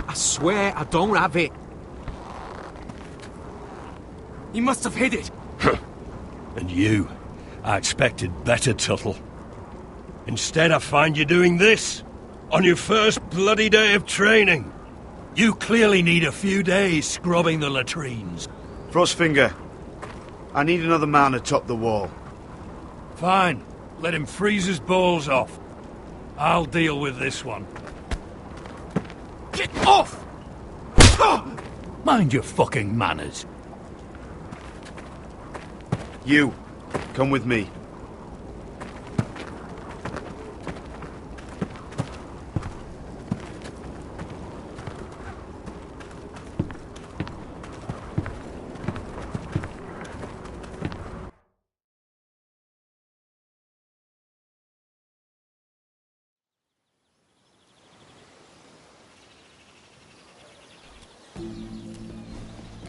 I swear I don't have it. He must have hid it. And you? I expected better, Tuttle. Instead, I find you doing this on your first bloody day of training. You clearly need a few days scrubbing the latrines. Frostfinger, I need another man atop the wall. Fine. Let him freeze his balls off. I'll deal with this one. Get off! Mind your fucking manners. You, come with me.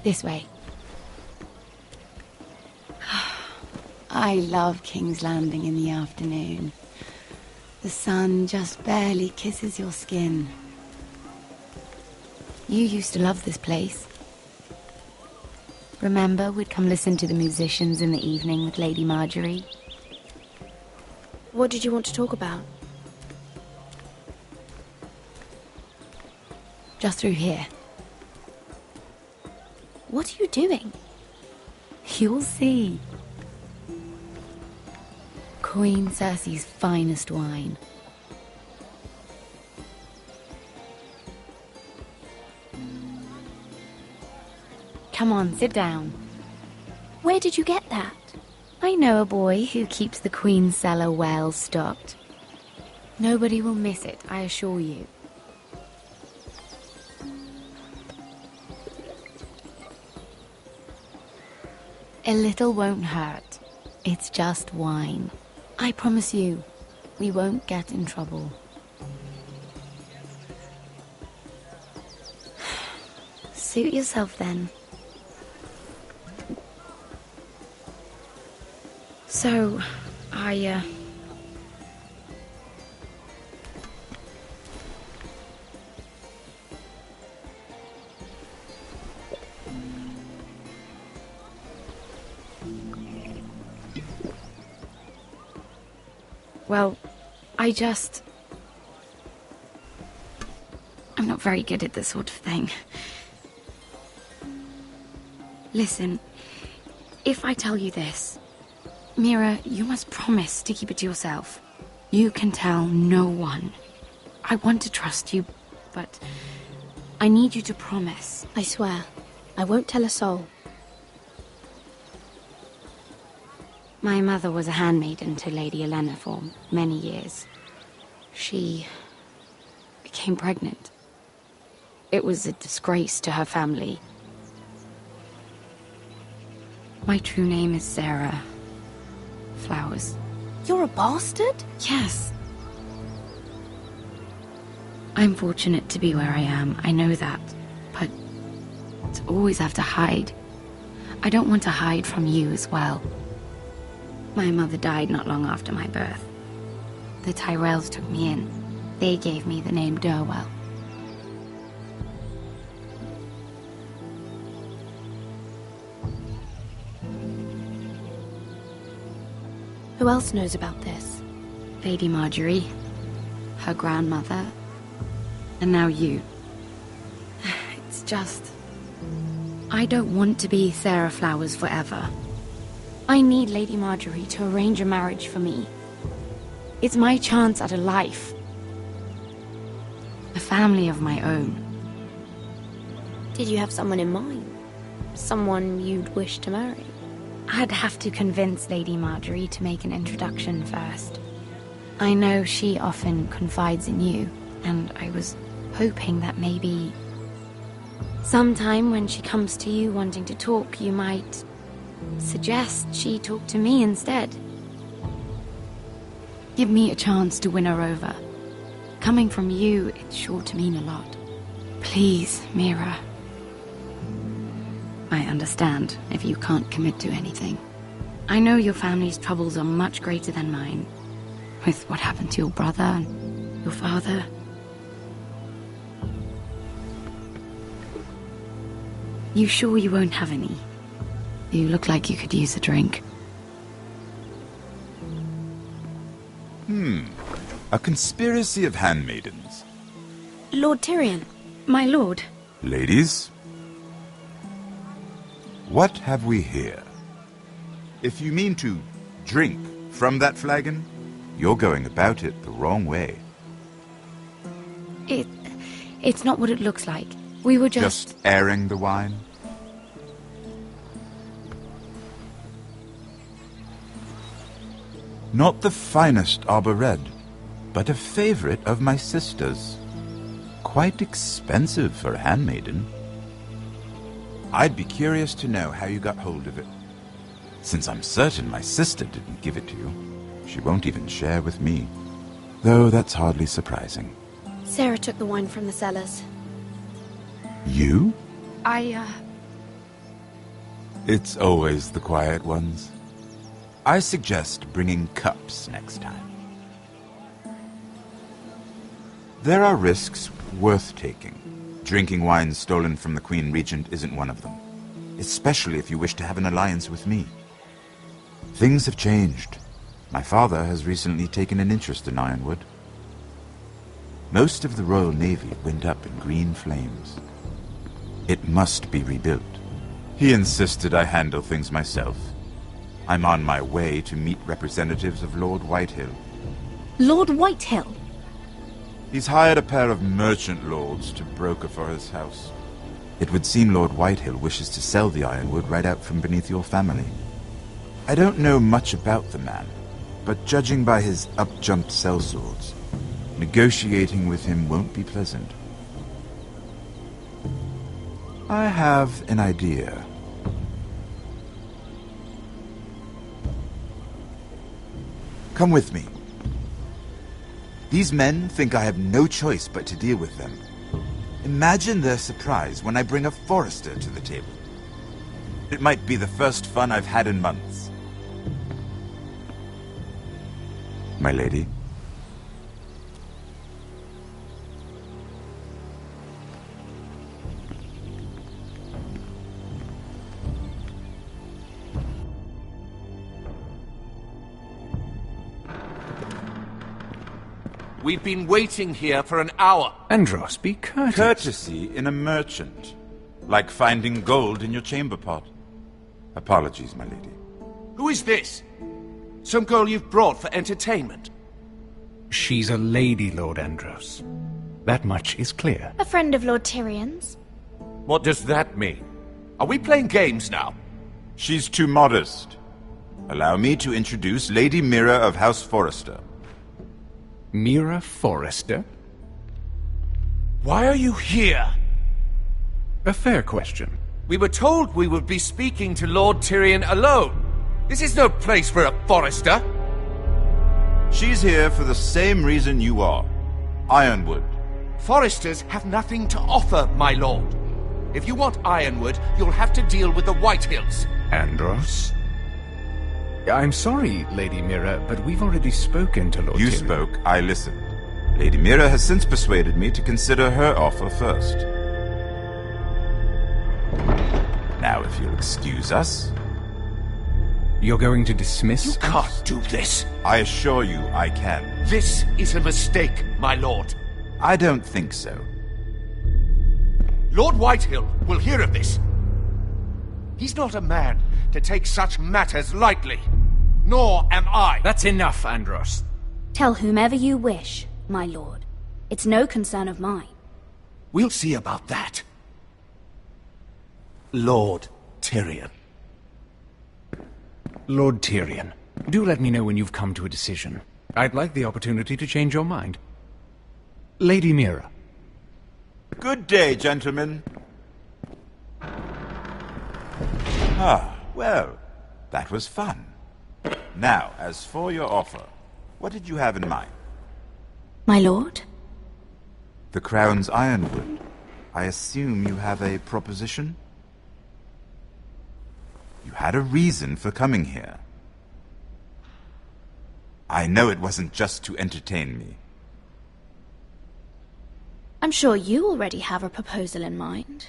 This way. I love King's Landing in the afternoon. The sun just barely kisses your skin. You used to love this place. Remember, we'd come listen to the musicians in the evening with Lady Marjorie? What did you want to talk about? Just through here. What are you doing? You'll see. Queen Cersei's finest wine. Come on, sit down. Where did you get that? I know a boy who keeps the Queen's cellar well stocked. Nobody will miss it, I assure you. A little won't hurt. It's just wine. I promise you, we won't get in trouble. Suit yourself then. So, Well, I'm not very good at this sort of thing. Listen, if I tell you this, Mira, you must promise to keep it to yourself. You can tell no one. I want to trust you, but I need you to promise. I swear, I won't tell a soul. My mother was a handmaiden to Lady Olenna for many years. She became pregnant. It was a disgrace to her family. My true name is Sarah Flowers. You're a bastard? Yes. I'm fortunate to be where I am, I know that. But to always have to hide. I don't want to hide from you as well. My mother died not long after my birth. The Tyrells took me in. They gave me the name Durwell. Who else knows about this? Lady Marjorie, her grandmother, and now you. It's just... I don't want to be Sarah Flowers forever. I need Lady Marjorie to arrange a marriage for me. It's my chance at a life. A family of my own. Did you have someone in mind? Someone you'd wish to marry? I'd have to convince Lady Marjorie to make an introduction first. I know she often confides in you, and I was hoping that maybe... sometime when she comes to you wanting to talk, you might suggest she talk to me instead. Give me a chance to win her over. Coming from you, it's sure to mean a lot. Please, Mira. I understand if you can't commit to anything. I know your family's troubles are much greater than mine. With what happened to your brother and your father. You sure you won't have any? You look like you could use a drink. A conspiracy of handmaidens. Lord Tyrion. My lord. Ladies, what have we here? If you mean to drink from that flagon, you're going about it the wrong way. It's not what it looks like. We were Just airing the wine? Not the finest arbor red, but a favorite of my sister's. Quite expensive for a handmaiden. I'd be curious to know how you got hold of it. Since I'm certain my sister didn't give it to you, she won't even share with me. Though that's hardly surprising. Sarah took the wine from the cellars. You? I It's always the quiet ones. I suggest bringing cups next time. There are risks worth taking. Drinking wine stolen from the Queen Regent isn't one of them. Especially if you wish to have an alliance with me. Things have changed. My father has recently taken an interest in Ironwood. Most of the Royal Navy went up in green flames. It must be rebuilt. He insisted I handle things myself. I'm on my way to meet representatives of Lord Whitehill. Lord Whitehill? He's hired a pair of merchant lords to broker for his house. It would seem Lord Whitehill wishes to sell the ironwood right out from beneath your family. I don't know much about the man, but judging by his up-jumped sellswords, negotiating with him won't be pleasant. I have an idea. Come with me. These men think I have no choice but to deal with them. Imagine their surprise when I bring a forester to the table. It might be the first fun I've had in months. My lady. We've been waiting here for an hour. Andros, be courteous. Courtesy in a merchant. Like finding gold in your chamber pot. Apologies, my lady. Who is this? Some girl you've brought for entertainment? She's a lady, Lord Andros. That much is clear. A friend of Lord Tyrion's. What does that mean? Are we playing games now? She's too modest. Allow me to introduce Lady Mira of House Forrester. Mira Forrester? Why are you here? A fair question. We were told we would be speaking to Lord Tyrion alone. This is no place for a Forrester. She's here for the same reason you are. Ironwood. Foresters have nothing to offer, my lord. If you want Ironwood, you'll have to deal with the Whitehills. Andros? I'm sorry, Lady Mira, but we've already spoken to Lord Tyrion. You spoke, I listened. Lady Mira has since persuaded me to consider her offer first. Now, if you'll excuse us... You're going to dismiss You can't do this. I assure you I can. This is a mistake, my lord. I don't think so. Lord Whitehill will hear of this. He's not a man to take such matters lightly. Nor am I. That's enough, Andros. Tell whomever you wish, my lord. It's no concern of mine. We'll see about that. Lord Tyrion. Lord Tyrion, do let me know when you've come to a decision. I'd like the opportunity to change your mind. Lady Mira. Good day, gentlemen. Ah, well, that was fun. Now, as for your offer, what did you have in mind? My lord? The Crown's Ironwood. I assume you have a proposition? You had a reason for coming here. I know it wasn't just to entertain me. I'm sure you already have a proposal in mind.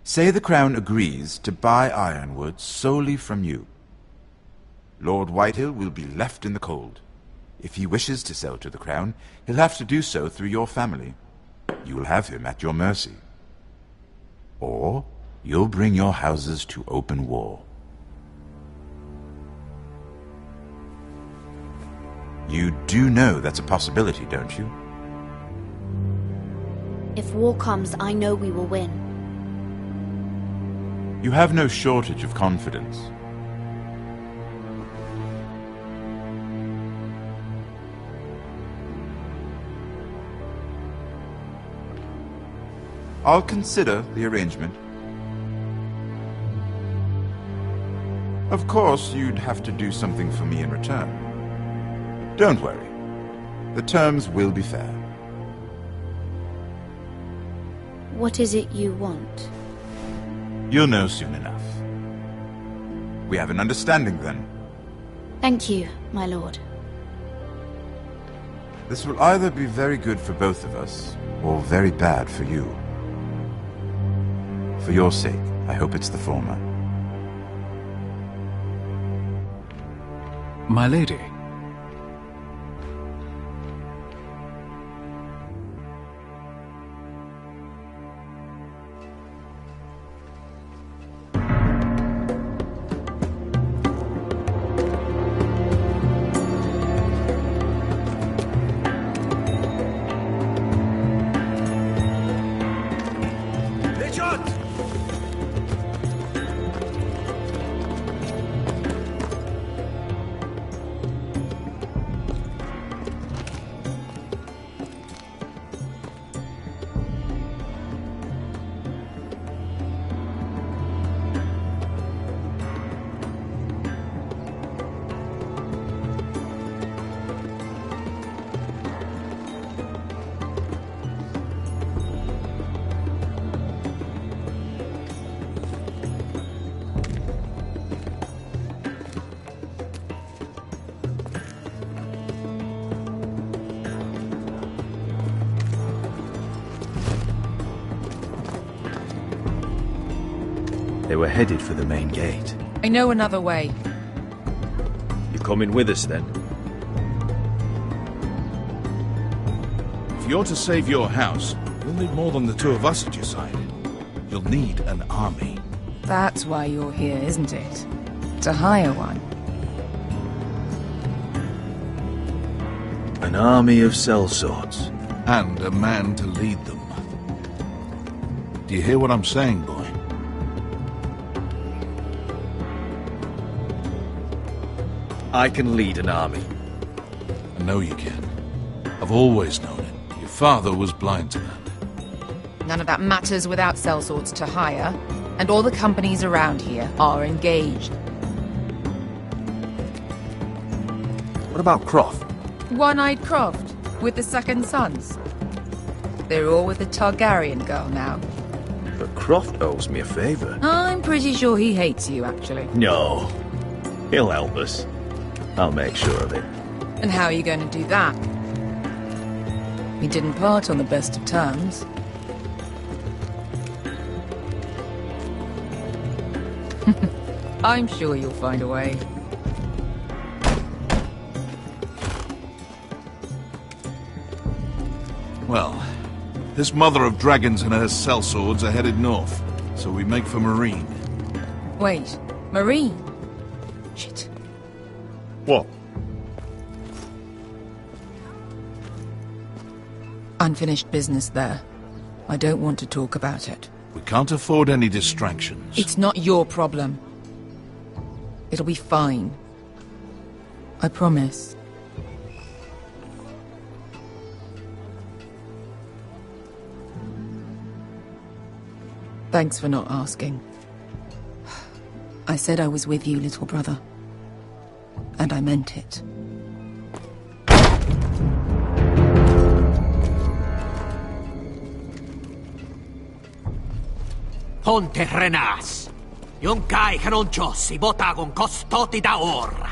Say the Crown agrees to buy Ironwood solely from you. Lord Whitehill will be left in the cold. If he wishes to sell to the Crown, he'll have to do so through your family. You will have him at your mercy. Or you'll bring your houses to open war. You do know that's a possibility, don't you? If war comes, I know we will win. You have no shortage of confidence. I'll consider the arrangement. Of course, you'd have to do something for me in return. Don't worry. The terms will be fair. What is it you want? You'll know soon enough. We have an understanding, then. Thank you, my lord. This will either be very good for both of us, or very bad for you. For your sake, I hope it's the former. My lady. They were headed for the main gate. I know another way. You coming with us, then? If you're to save your house, you'll need more than the two of us at your side. You'll need an army. That's why you're here, isn't it? To hire one. An army of sellswords. And a man to lead them. Do you hear what I'm saying, boy? I can lead an army. I know you can. I've always known it. Your father was blind to that. None of that matters without sellswords to hire, and all the companies around here are engaged. What about Croft? One-Eyed Croft, with the second sons. They're all with the Targaryen girl now. But Croft owes me a favor. I'm pretty sure he hates you, actually. No. He'll help us. I'll make sure of it. And how are you going to do that? We didn't part on the best of terms. I'm sure you'll find a way. Well, this mother of dragons and her sellswords are headed north, so we make for Marine. Wait, Marine? Shit. What? Unfinished business there. I don't want to talk about it. We can't afford any distractions. It's not your problem. It'll be fine. I promise. Thanks for not asking. I said I was with you, little brother. And I meant it. Ponte Renas. Yung kai kanoncho si bota con costoti da ora.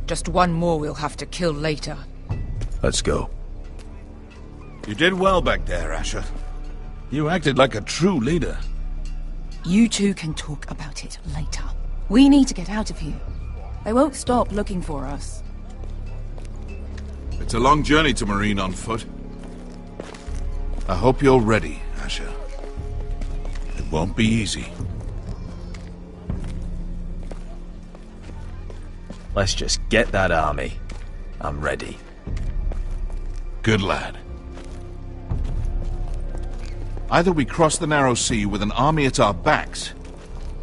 Just one more we'll have to kill later. Let's go. You did well back there, Asher. You acted like a true leader. You two can talk about it later. We need to get out of here. They won't stop looking for us. It's a long journey to Marine on foot. I hope you're ready, Asher. It won't be easy. Let's just get that army. I'm ready. Good lad. Either we cross the narrow sea with an army at our backs,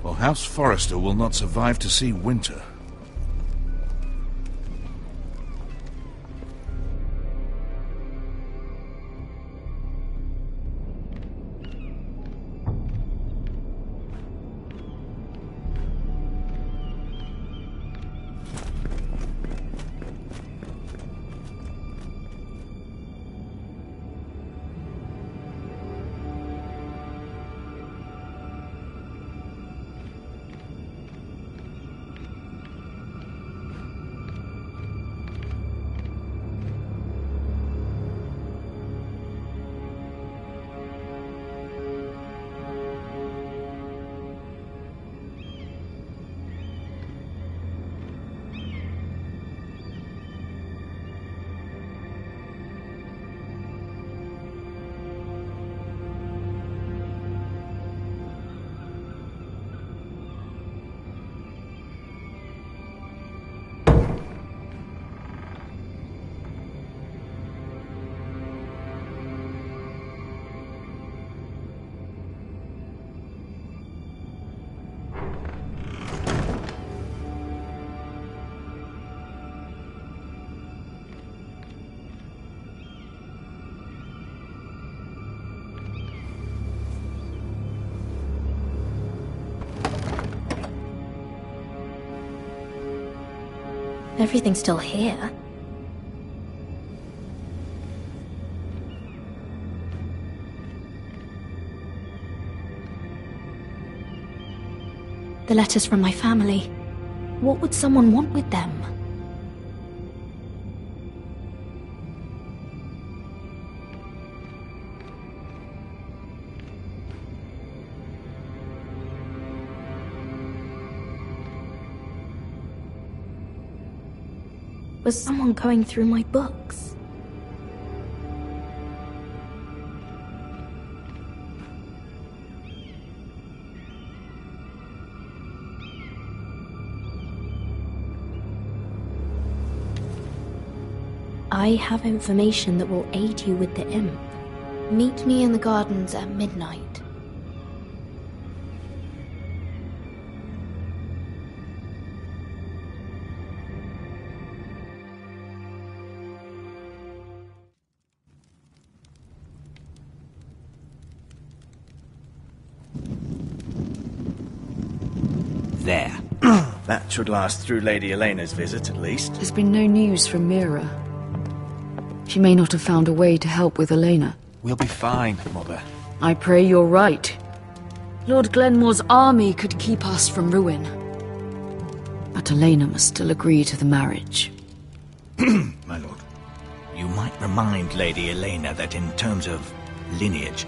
or House Forrester will not survive to see winter. Everything's still here. The letters from my family. What would someone want with them? Was someone going through my books? I have information that will aid you with the imp. Meet me in the gardens at midnight. There. That should last through Lady Elena's visit, at least. There's been no news from Mira. She may not have found a way to help with Elena. We'll be fine, Mother. I pray you're right. Lord Glenmore's army could keep us from ruin. But Elena must still agree to the marriage. My lord, you might remind Lady Elena that in terms of lineage,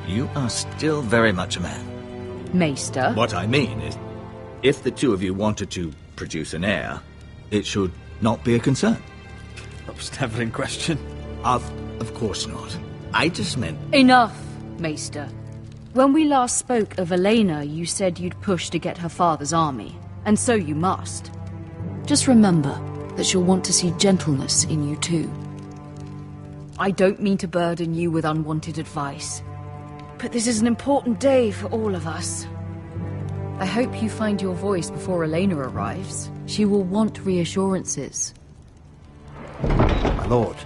you are still very much a man. Maester? What I mean is, if the two of you wanted to produce an heir, it should not be a concern. That was never in question. Of course not. I just meant... Enough, Maester. When we last spoke of Elena, you said you'd push to get her father's army, and so you must. Just remember that she'll want to see gentleness in you too. I don't mean to burden you with unwanted advice, but this is an important day for all of us. I hope you find your voice before Elena arrives. She will want reassurances. My lord,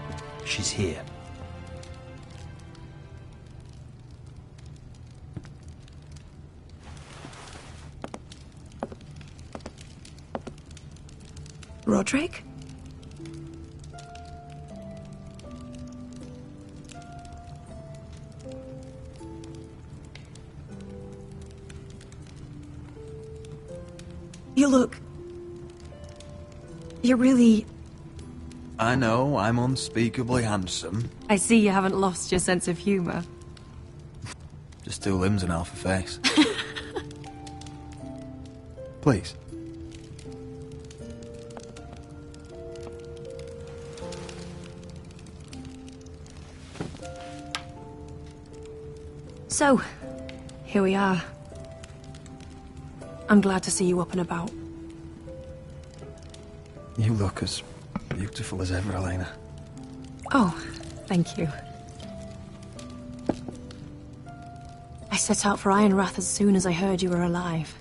she's here. Roderick? You look... You're really... I know, I'm unspeakably handsome. I see you haven't lost your sense of humor. Just 2 limbs and half a face. Please. So, here we are. I'm glad to see you up and about. You look as beautiful as ever, Elena. Oh, thank you. I set out for Ironrath as soon as I heard you were alive.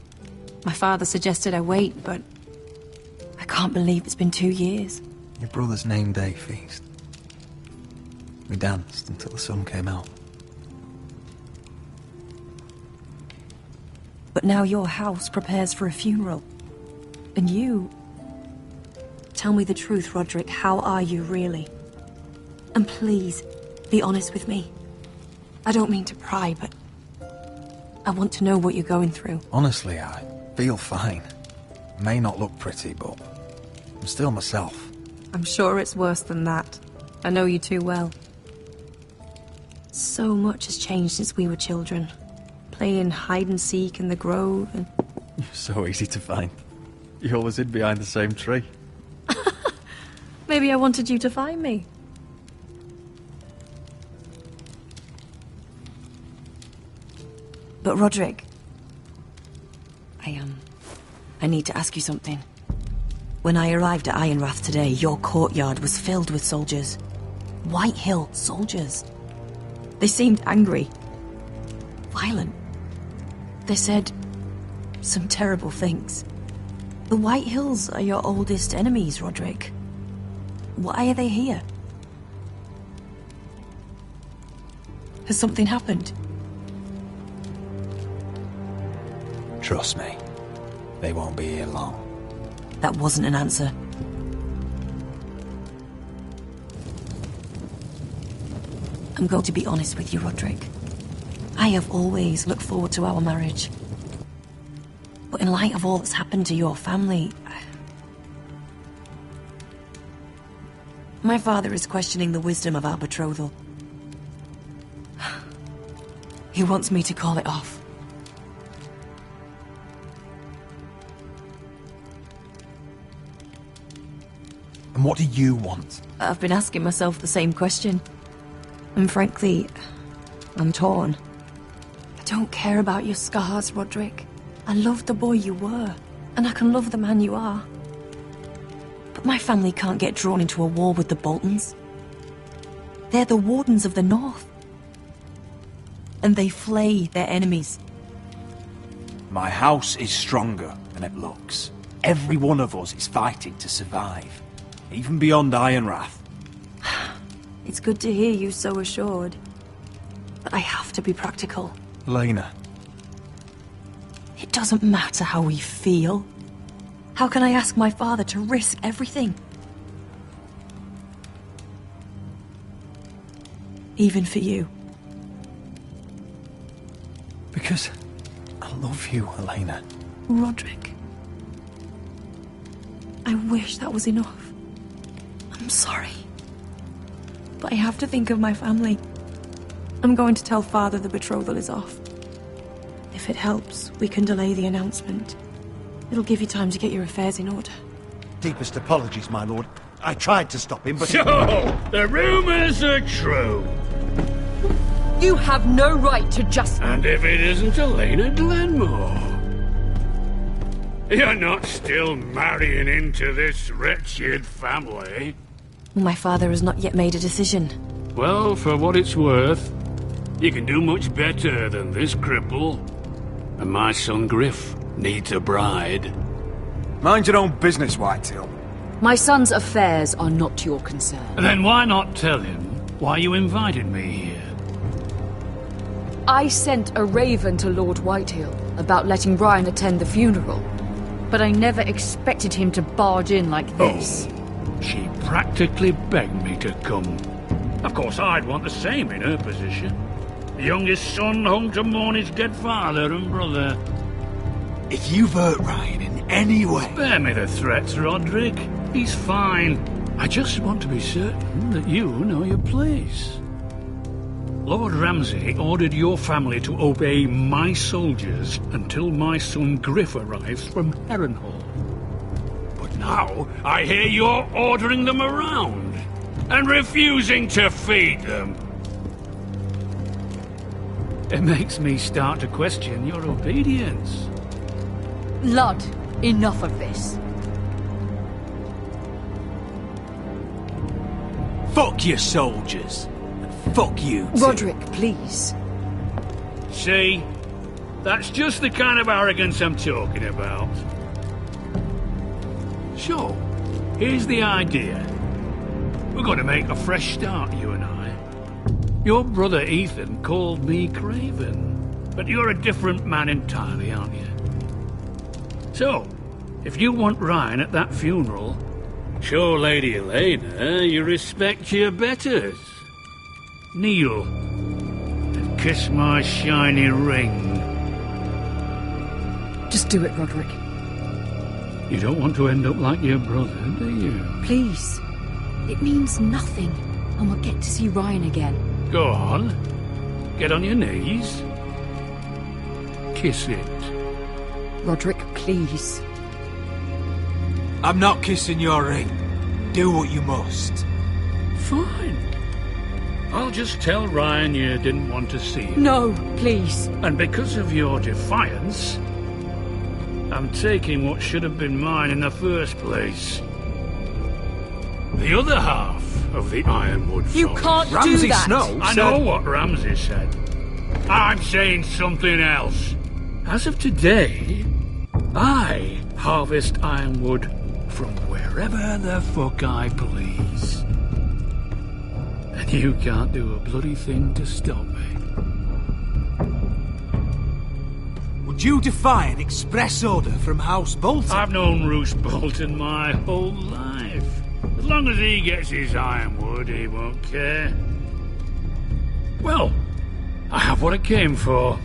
My father suggested I wait, but I can't believe it's been 2 years. Your brother's name day feast. We danced until the sun came out. But now your house prepares for a funeral. And you... Tell me the truth, Roderick. How are you, really? And please, be honest with me. I don't mean to pry, but... I want to know what you're going through. Honestly, I feel fine. May not look pretty, but I'm still myself. I'm sure it's worse than that. I know you too well. So much has changed since we were children. Playing hide-and-seek in the grove and... You're so easy to find. You always hid behind the same tree. Maybe I wanted you to find me. But Roderick... I need to ask you something. When I arrived at Ironrath today, your courtyard was filled with soldiers. White Hill soldiers. They seemed angry. Violent. They said some terrible things. The White Hills are your oldest enemies, Roderick. Why are they here? Has something happened? Trust me, they won't be here long. That wasn't an answer. I'm going to be honest with you, Roderick. I have always looked forward to our marriage. But in light of all that's happened to your family... My father is questioning the wisdom of our betrothal. He wants me to call it off. And what do you want? I've been asking myself the same question. And frankly, I'm torn. I don't care about your scars, Roderick. I love the boy you were, and I can love the man you are. But my family can't get drawn into a war with the Boltons. They're the Wardens of the North. And they flay their enemies. My house is stronger than it looks. Every one of us is fighting to survive. Even beyond Ironrath. It's good to hear you so assured. But I have to be practical. Lena. It doesn't matter how we feel. How can I ask my father to risk everything? Even for you. Because I love you, Elena. Roderick. I wish that was enough. I'm sorry. But I have to think of my family. I'm going to tell Father the betrothal is off. If it helps, we can delay the announcement. It'll give you time to get your affairs in order. Deepest apologies, my lord. I tried to stop him, but... So, the rumours are true. You have no right to just... And if it isn't Elena Glenmore? You're not still marrying into this wretched family? My father has not yet made a decision. Well, for what it's worth, you can do much better than this cripple. And my son Griff needs a bride. Mind your own business, Whitetail. My son's affairs are not your concern. Then why not tell him why you invited me here? I sent a raven to Lord Whitehill about letting Ryan attend the funeral. But I never expected him to barge in like this. Oh, she practically begged me to come. Of course, I'd want the same in her position. The youngest son home to mourn his dead father and brother. If you've hurt Ryan in any way... Spare me the threats, Roderick. He's fine. I just want to be certain that you know your place. Lord Ramsay ordered your family to obey my soldiers until my son Griff arrives from Harrenhal. But now I hear you're ordering them around and refusing to feed them. It makes me start to question your obedience. Lud, enough of this. Fuck your soldiers. Fuck you, too. Roderick, please. See? That's just the kind of arrogance I'm talking about. So, here's the idea. We're going to make a fresh start, you and I. Your brother Ethan called me Craven, but you're a different man entirely, aren't you? So, if you want Ryan at that funeral, show Lady Elena you respect your betters. Kneel and kiss my shiny ring. Just do it, Roderick. You don't want to end up like your brother, do you? Please. It means nothing, and we'll get to see Ryan again. Go on. Get on your knees. Kiss it. Roderick, please. I'm not kissing your ring. Do what you must. Fine. I'll just tell Ryan you didn't want to see him. No, please. And because of your defiance, I'm taking what should have been mine in the first place. The other half of the Ironwood Forest. You can't Ramsay do that. Snow I know what Ramsay said. I'm saying something else. As of today, I harvest ironwood from wherever the fuck I please. And you can't do a bloody thing to stop me. Would you defy an express order from House Bolton? I've known Roose Bolton my whole life. As long as he gets his ironwood, he won't care. Well, I have what I came for.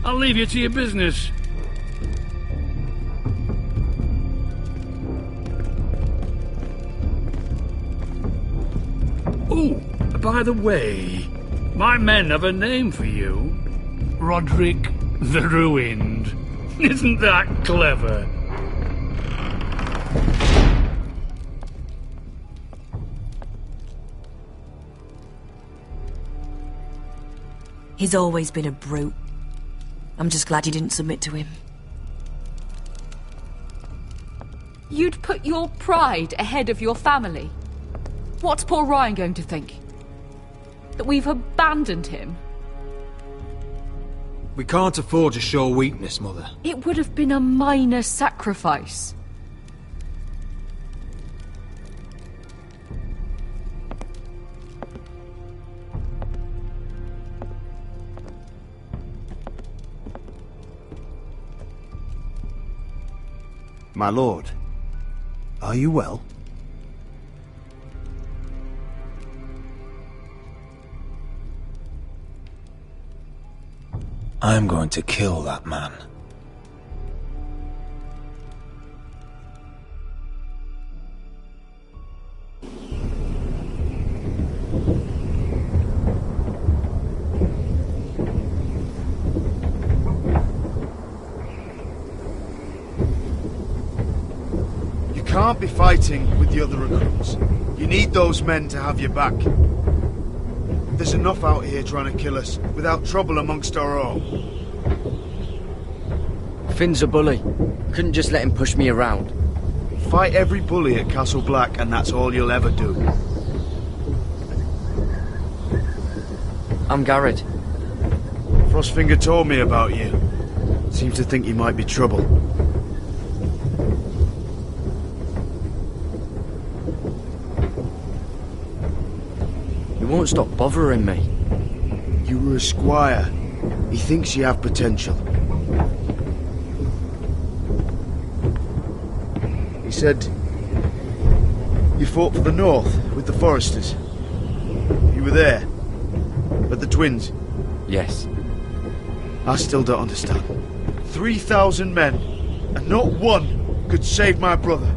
I'll leave you to your business. Oh, by the way, my men have a name for you. Roderick the Ruined. Isn't that clever? He's always been a brute. I'm just glad you didn't submit to him. You'd put your pride ahead of your family? What's poor Ryan going to think? That we've abandoned him? We can't afford to show weakness, Mother. It would have been a minor sacrifice. My lord, are you well? I'm going to kill that man. You can't be fighting with the other recruits. You need those men to have your back. There's enough out here trying to kill us, without trouble amongst our own. Finn's a bully. Couldn't just let him push me around. Fight every bully at Castle Black, and that's all you'll ever do. I'm Garrett. Frostfinger told me about you. Seems to think you might be trouble. He won't stop bothering me. You were a squire. He thinks you have potential. He said you fought for the North with the Foresters. You were there. At the Twins. Yes. I still don't understand. 3,000 men, and not one could save my brother.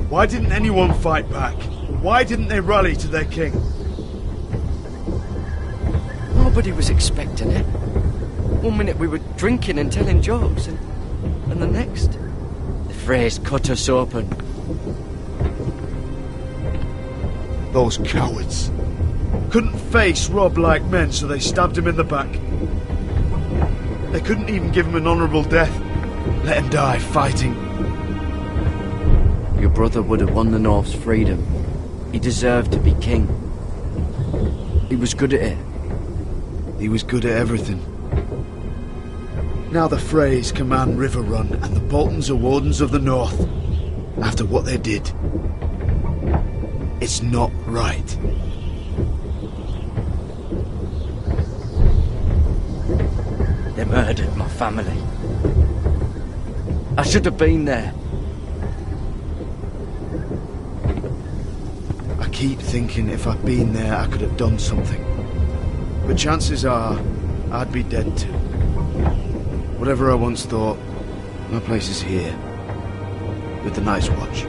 Why didn't anyone fight back? Why didn't they rally to their king? Nobody was expecting it. One minute we were drinking and telling jokes, and the next, the Freys cut us open. Those cowards. Couldn't face Rob like men, so they stabbed him in the back. They couldn't even give him an honourable death. Let him die fighting. Your brother would have won the North's freedom. He deserved to be king. He was good at it. He was good at everything. Now the Freys command River Run, and the Boltons are wardens of the North. After what they did. It's not right. They murdered my family. I should have been there. I keep thinking if I'd been there, I could have done something. But chances are, I'd be dead too. Whatever I once thought, my place is here. With the Night's Watch.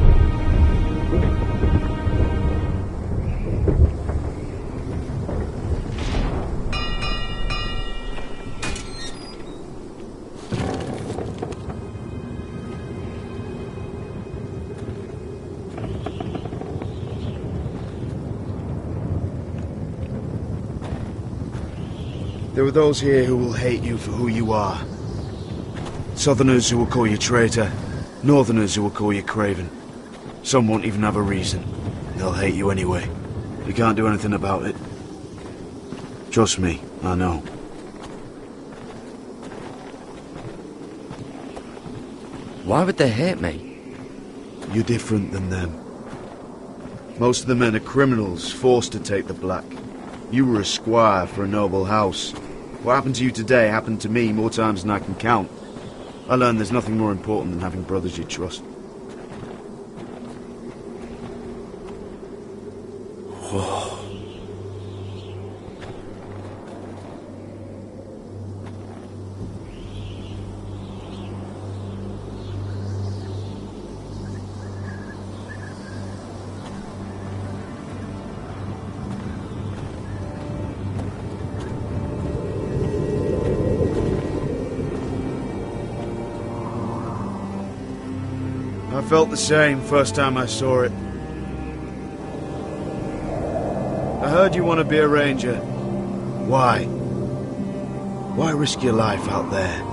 There are those here who will hate you for who you are. Southerners who will call you traitor, Northerners who will call you craven. Some won't even have a reason. They'll hate you anyway. You can't do anything about it. Trust me, I know. Why would they hate me? You're different than them. Most of the men are criminals, forced to take the black. You were a squire for a noble house. What happened to you today happened to me more times than I can count. I learned there's nothing more important than having brothers you trust. Whoa. I felt the same first time I saw it. I heard you want to be a ranger. Why? Why risk your life out there?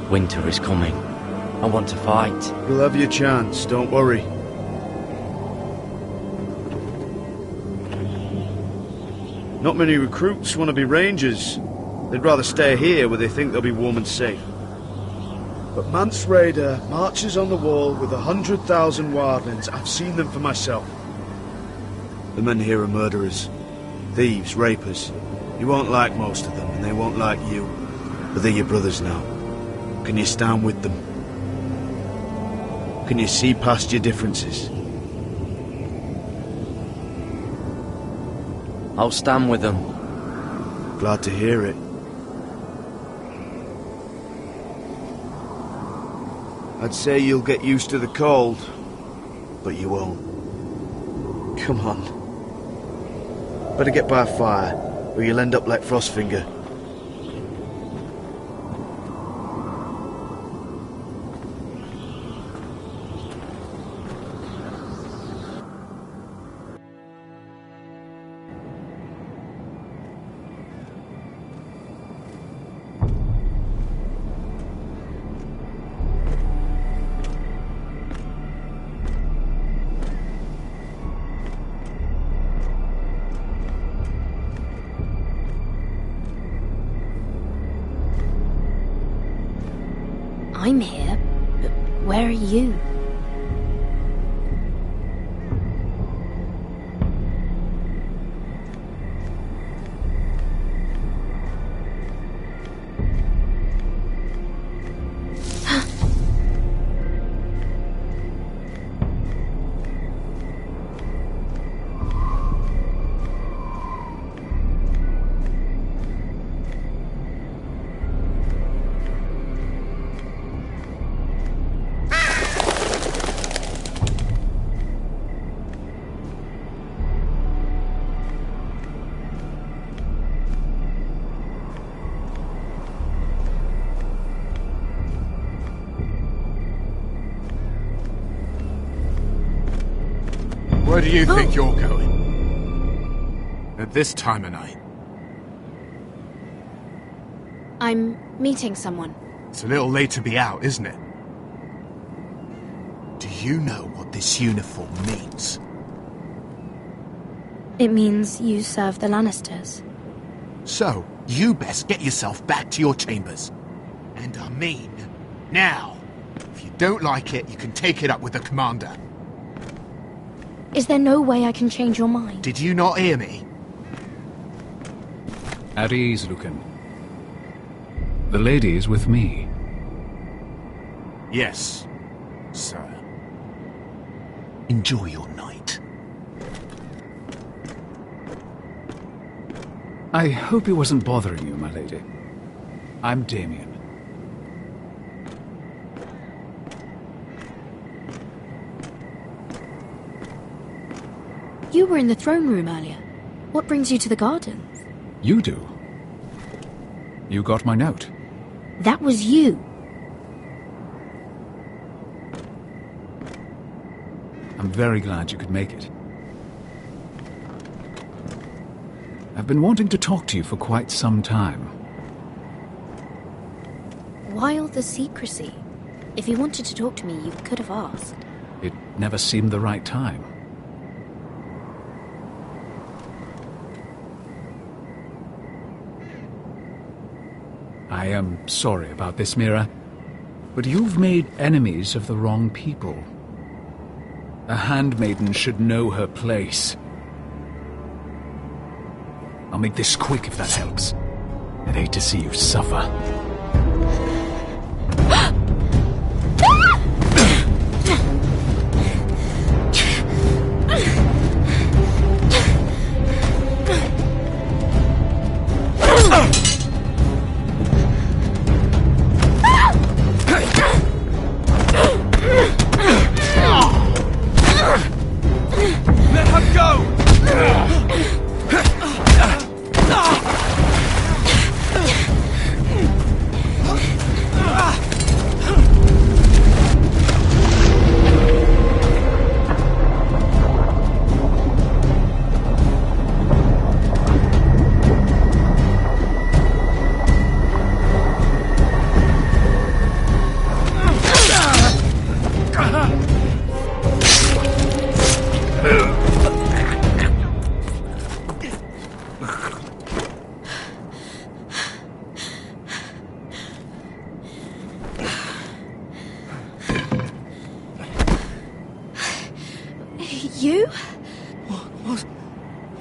Winter is coming. I want to fight. You'll have your chance, don't worry. Not many recruits want to be rangers. They'd rather stay here where they think they'll be warm and safe. But Mance Rayder marches on the wall with 100,000 wildlings. I've seen them for myself. The men here are murderers. Thieves, rapers. You won't like most of them, and they won't like you. But they're your brothers now. Can you stand with them? Can you see past your differences? I'll stand with them. Glad to hear it. I'd say you'll get used to the cold, but you won't. Come on. Better get by a fire, or you'll end up like Frostfinger. I'm here, but where are you? Where do you think you're going? At this time of night? I'm meeting someone. It's a little late to be out, isn't it? Do you know what this uniform means? It means you serve the Lannisters. So, you best get yourself back to your chambers. And I mean, now. If you don't like it, you can take it up with the commander. Is there no way I can change your mind? Did you not hear me? At ease, Lucan. The lady is with me. Yes, sir. Enjoy your night. I hope he wasn't bothering you, my lady. I'm Damien. You were in the throne room earlier. What brings you to the gardens? You do. You got my note. That was you. I'm very glad you could make it. I've been wanting to talk to you for quite some time. Why all the secrecy? If you wanted to talk to me, you could have asked. It never seemed the right time. I am sorry about this, Mira, but you've made enemies of the wrong people. A handmaiden should know her place. I'll make this quick if that helps. I'd hate to see you suffer. Let her go!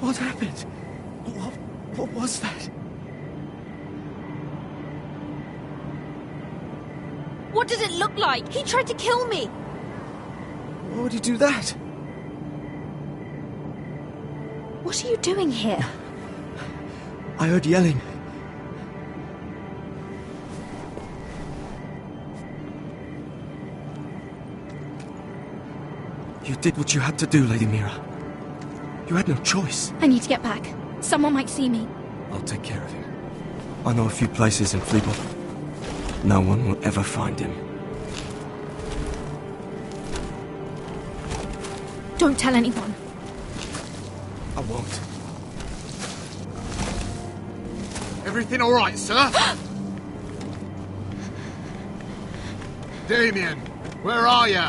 What happened? What was that? What did it look like? He tried to kill me! Why would he do that? What are you doing here? I heard yelling. You did what you had to do, Lady Mira. You had no choice. I need to get back. Someone might see me. I'll take care of him. I know a few places in Fleetwood. No one will ever find him. Don't tell anyone. I won't. Everything all right, sir? Damien, where are you?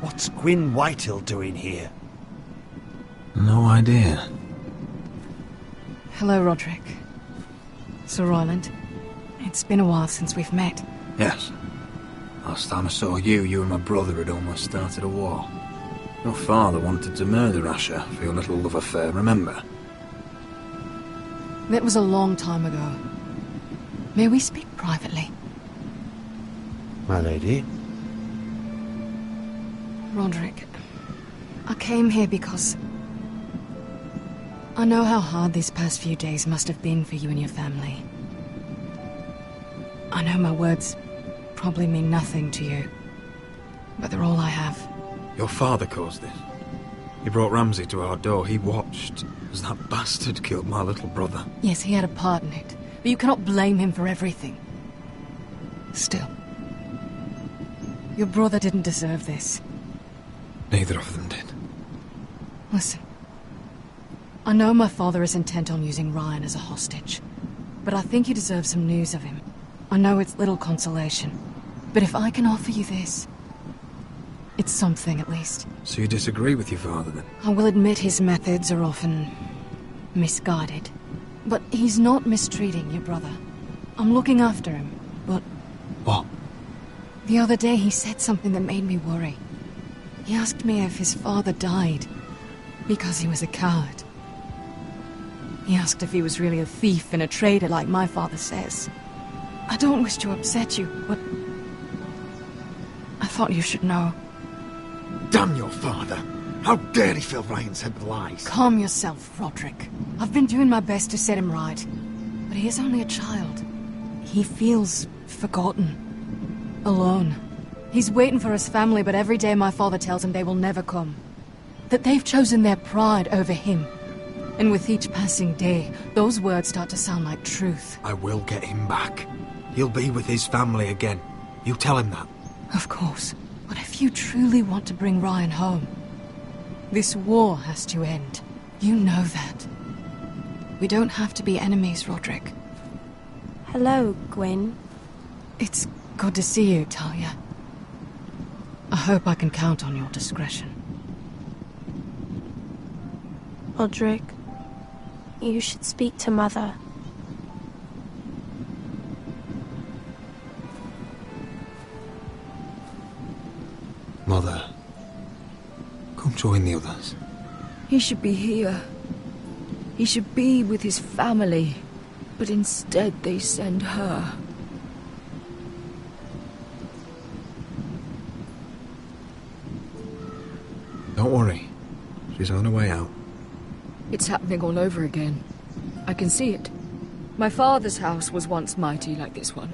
What's Gwyn Whitehill doing here? No idea. Hello, Roderick. Sir Royland. It's been a while since we've met. Yes. Last time I saw you and my brother had almost started a war. Your father wanted to murder Asher for your little love affair, remember? That was a long time ago. May we speak privately? My lady? Roderick, I came here because I know how hard these past few days must have been for you and your family. I know my words probably mean nothing to you, but they're all I have. Your father caused this. He brought Ramsay to our door. He watched as that bastard killed my little brother. Yes, he had a part in it, but you cannot blame him for everything. Still, your brother didn't deserve this. Neither of them did. Listen. I know my father is intent on using Ryan as a hostage, but I think you deserve some news of him. I know it's little consolation, but if I can offer you this, it's something at least. So you disagree with your father, then? I will admit his methods are often misguided, but he's not mistreating your brother. I'm looking after him, but... What? The other day he said something that made me worry. He asked me if his father died because he was a coward. He asked if he was really a thief and a traitor like my father says. I don't wish to upset you, but I thought you should know. Damn your father! How dare he fill Ryan's head with lies? Calm yourself, Roderick. I've been doing my best to set him right, but he is only a child. He feels forgotten, alone. He's waiting for his family, but every day my father tells him they will never come. That they've chosen their pride over him. And with each passing day, those words start to sound like truth. I will get him back. He'll be with his family again. You tell him that. Of course. But if you truly want to bring Ryan home, this war has to end. You know that. We don't have to be enemies, Roderick. Hello, Gwyn. It's good to see you, Talia. I hope I can count on your discretion. Roderick, you should speak to Mother. Mother, come join the others. He should be here. He should be with his family. But instead they send her. Don't worry. She's on her way out. It's happening all over again. I can see it. My father's house was once mighty like this one.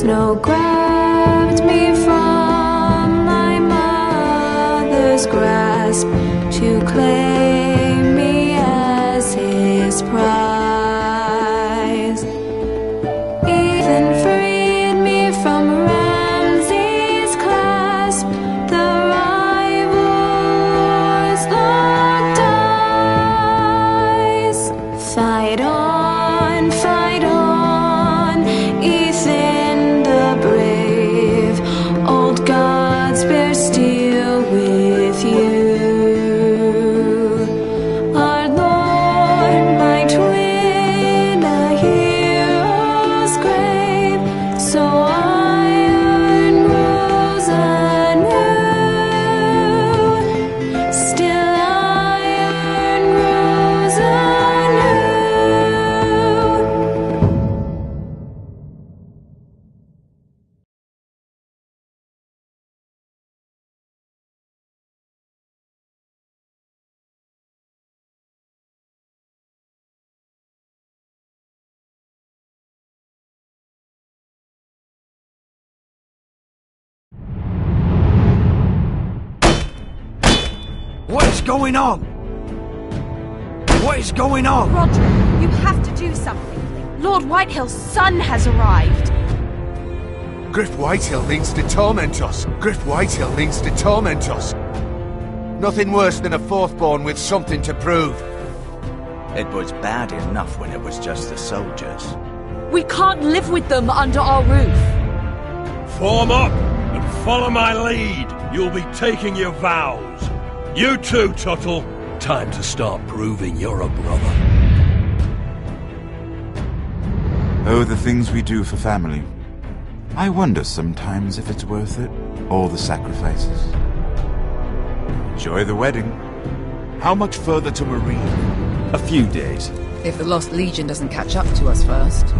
Snow grabbed me from my mother's grasp to claim me as his prize. Ethan freed me from Ramsay's clasp. The rivals locked eyes. Fight on, Ethan the brave. Old gods bear steel with you. Our Lord, my twin, a hero's grave. So iron rose anew. Still iron rose anew. What is going on? What is going on? Roderick, you have to do something. Lord Whitehill's son has arrived. Griff Whitehill means to torment us. Griff Whitehill means to torment us. Nothing worse than a fourthborn with something to prove. It was bad enough when it was just the soldiers. We can't live with them under our roof. Form up and follow my lead. You'll be taking your vows. You too, Tuttle. Time to start proving you're a brother. Oh, the things we do for family. I wonder sometimes if it's worth it, all the sacrifices. Enjoy the wedding. How much further to Marine? A few days. If the Lost Legion doesn't catch up to us first.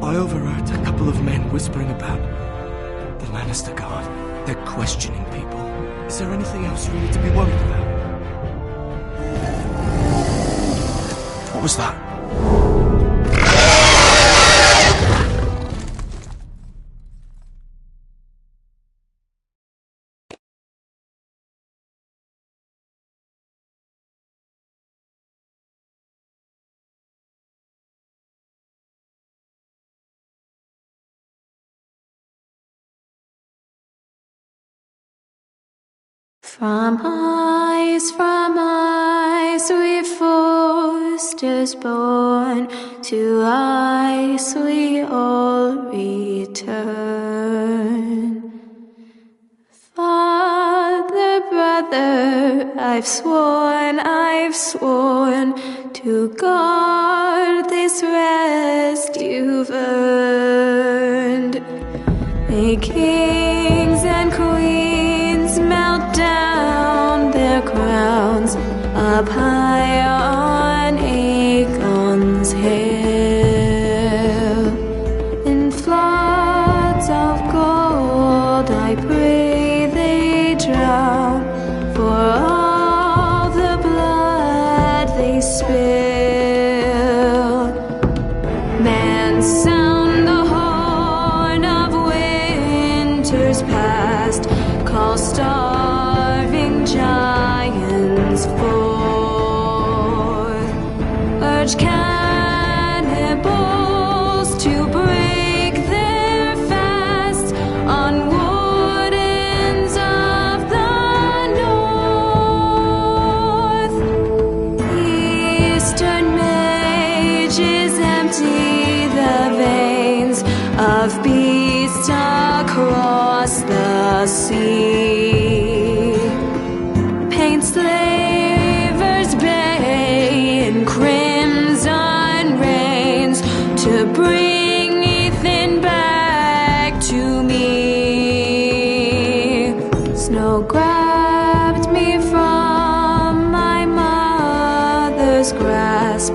I overheard a couple of men whispering about the Lannister Guard. They're questioning people. Is there anything else you need to be worried about? What was that? From ice we foresters born, to ice we all return. Father, brother, I've sworn to guard this rest you've earned. May kings and queens melt down their crowns up high on Aegon's hill. In floods of gold I pray they drown, for all the blood they spill. Man, sound the horn of winter's past, call starving giants forth, urge cannibals to break their fast on wardens of the north. Eastern mages empty the veins of beasts across the sea. Paint slavers bay in crimson rains to bring Ethan back to me. Snow grabbed me from my mother's grasp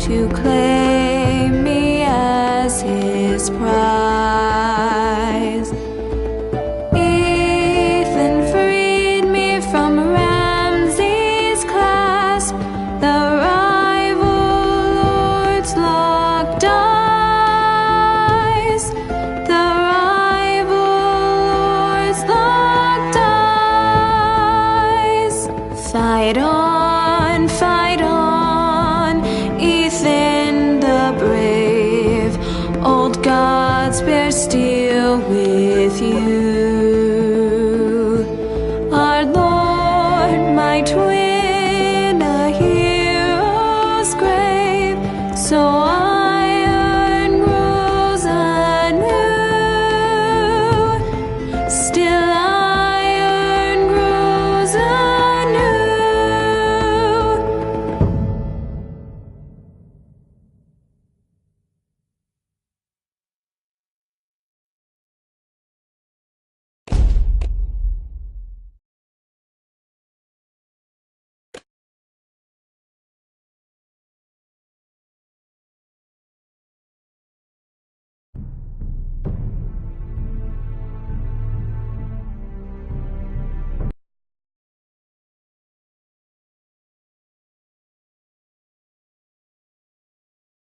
to claim me as his prize. Ethan freed me from Ramsay's clasp. The rival lords locked eyes. Old gods bear steel with you. Our Lord might win a hero's grave, so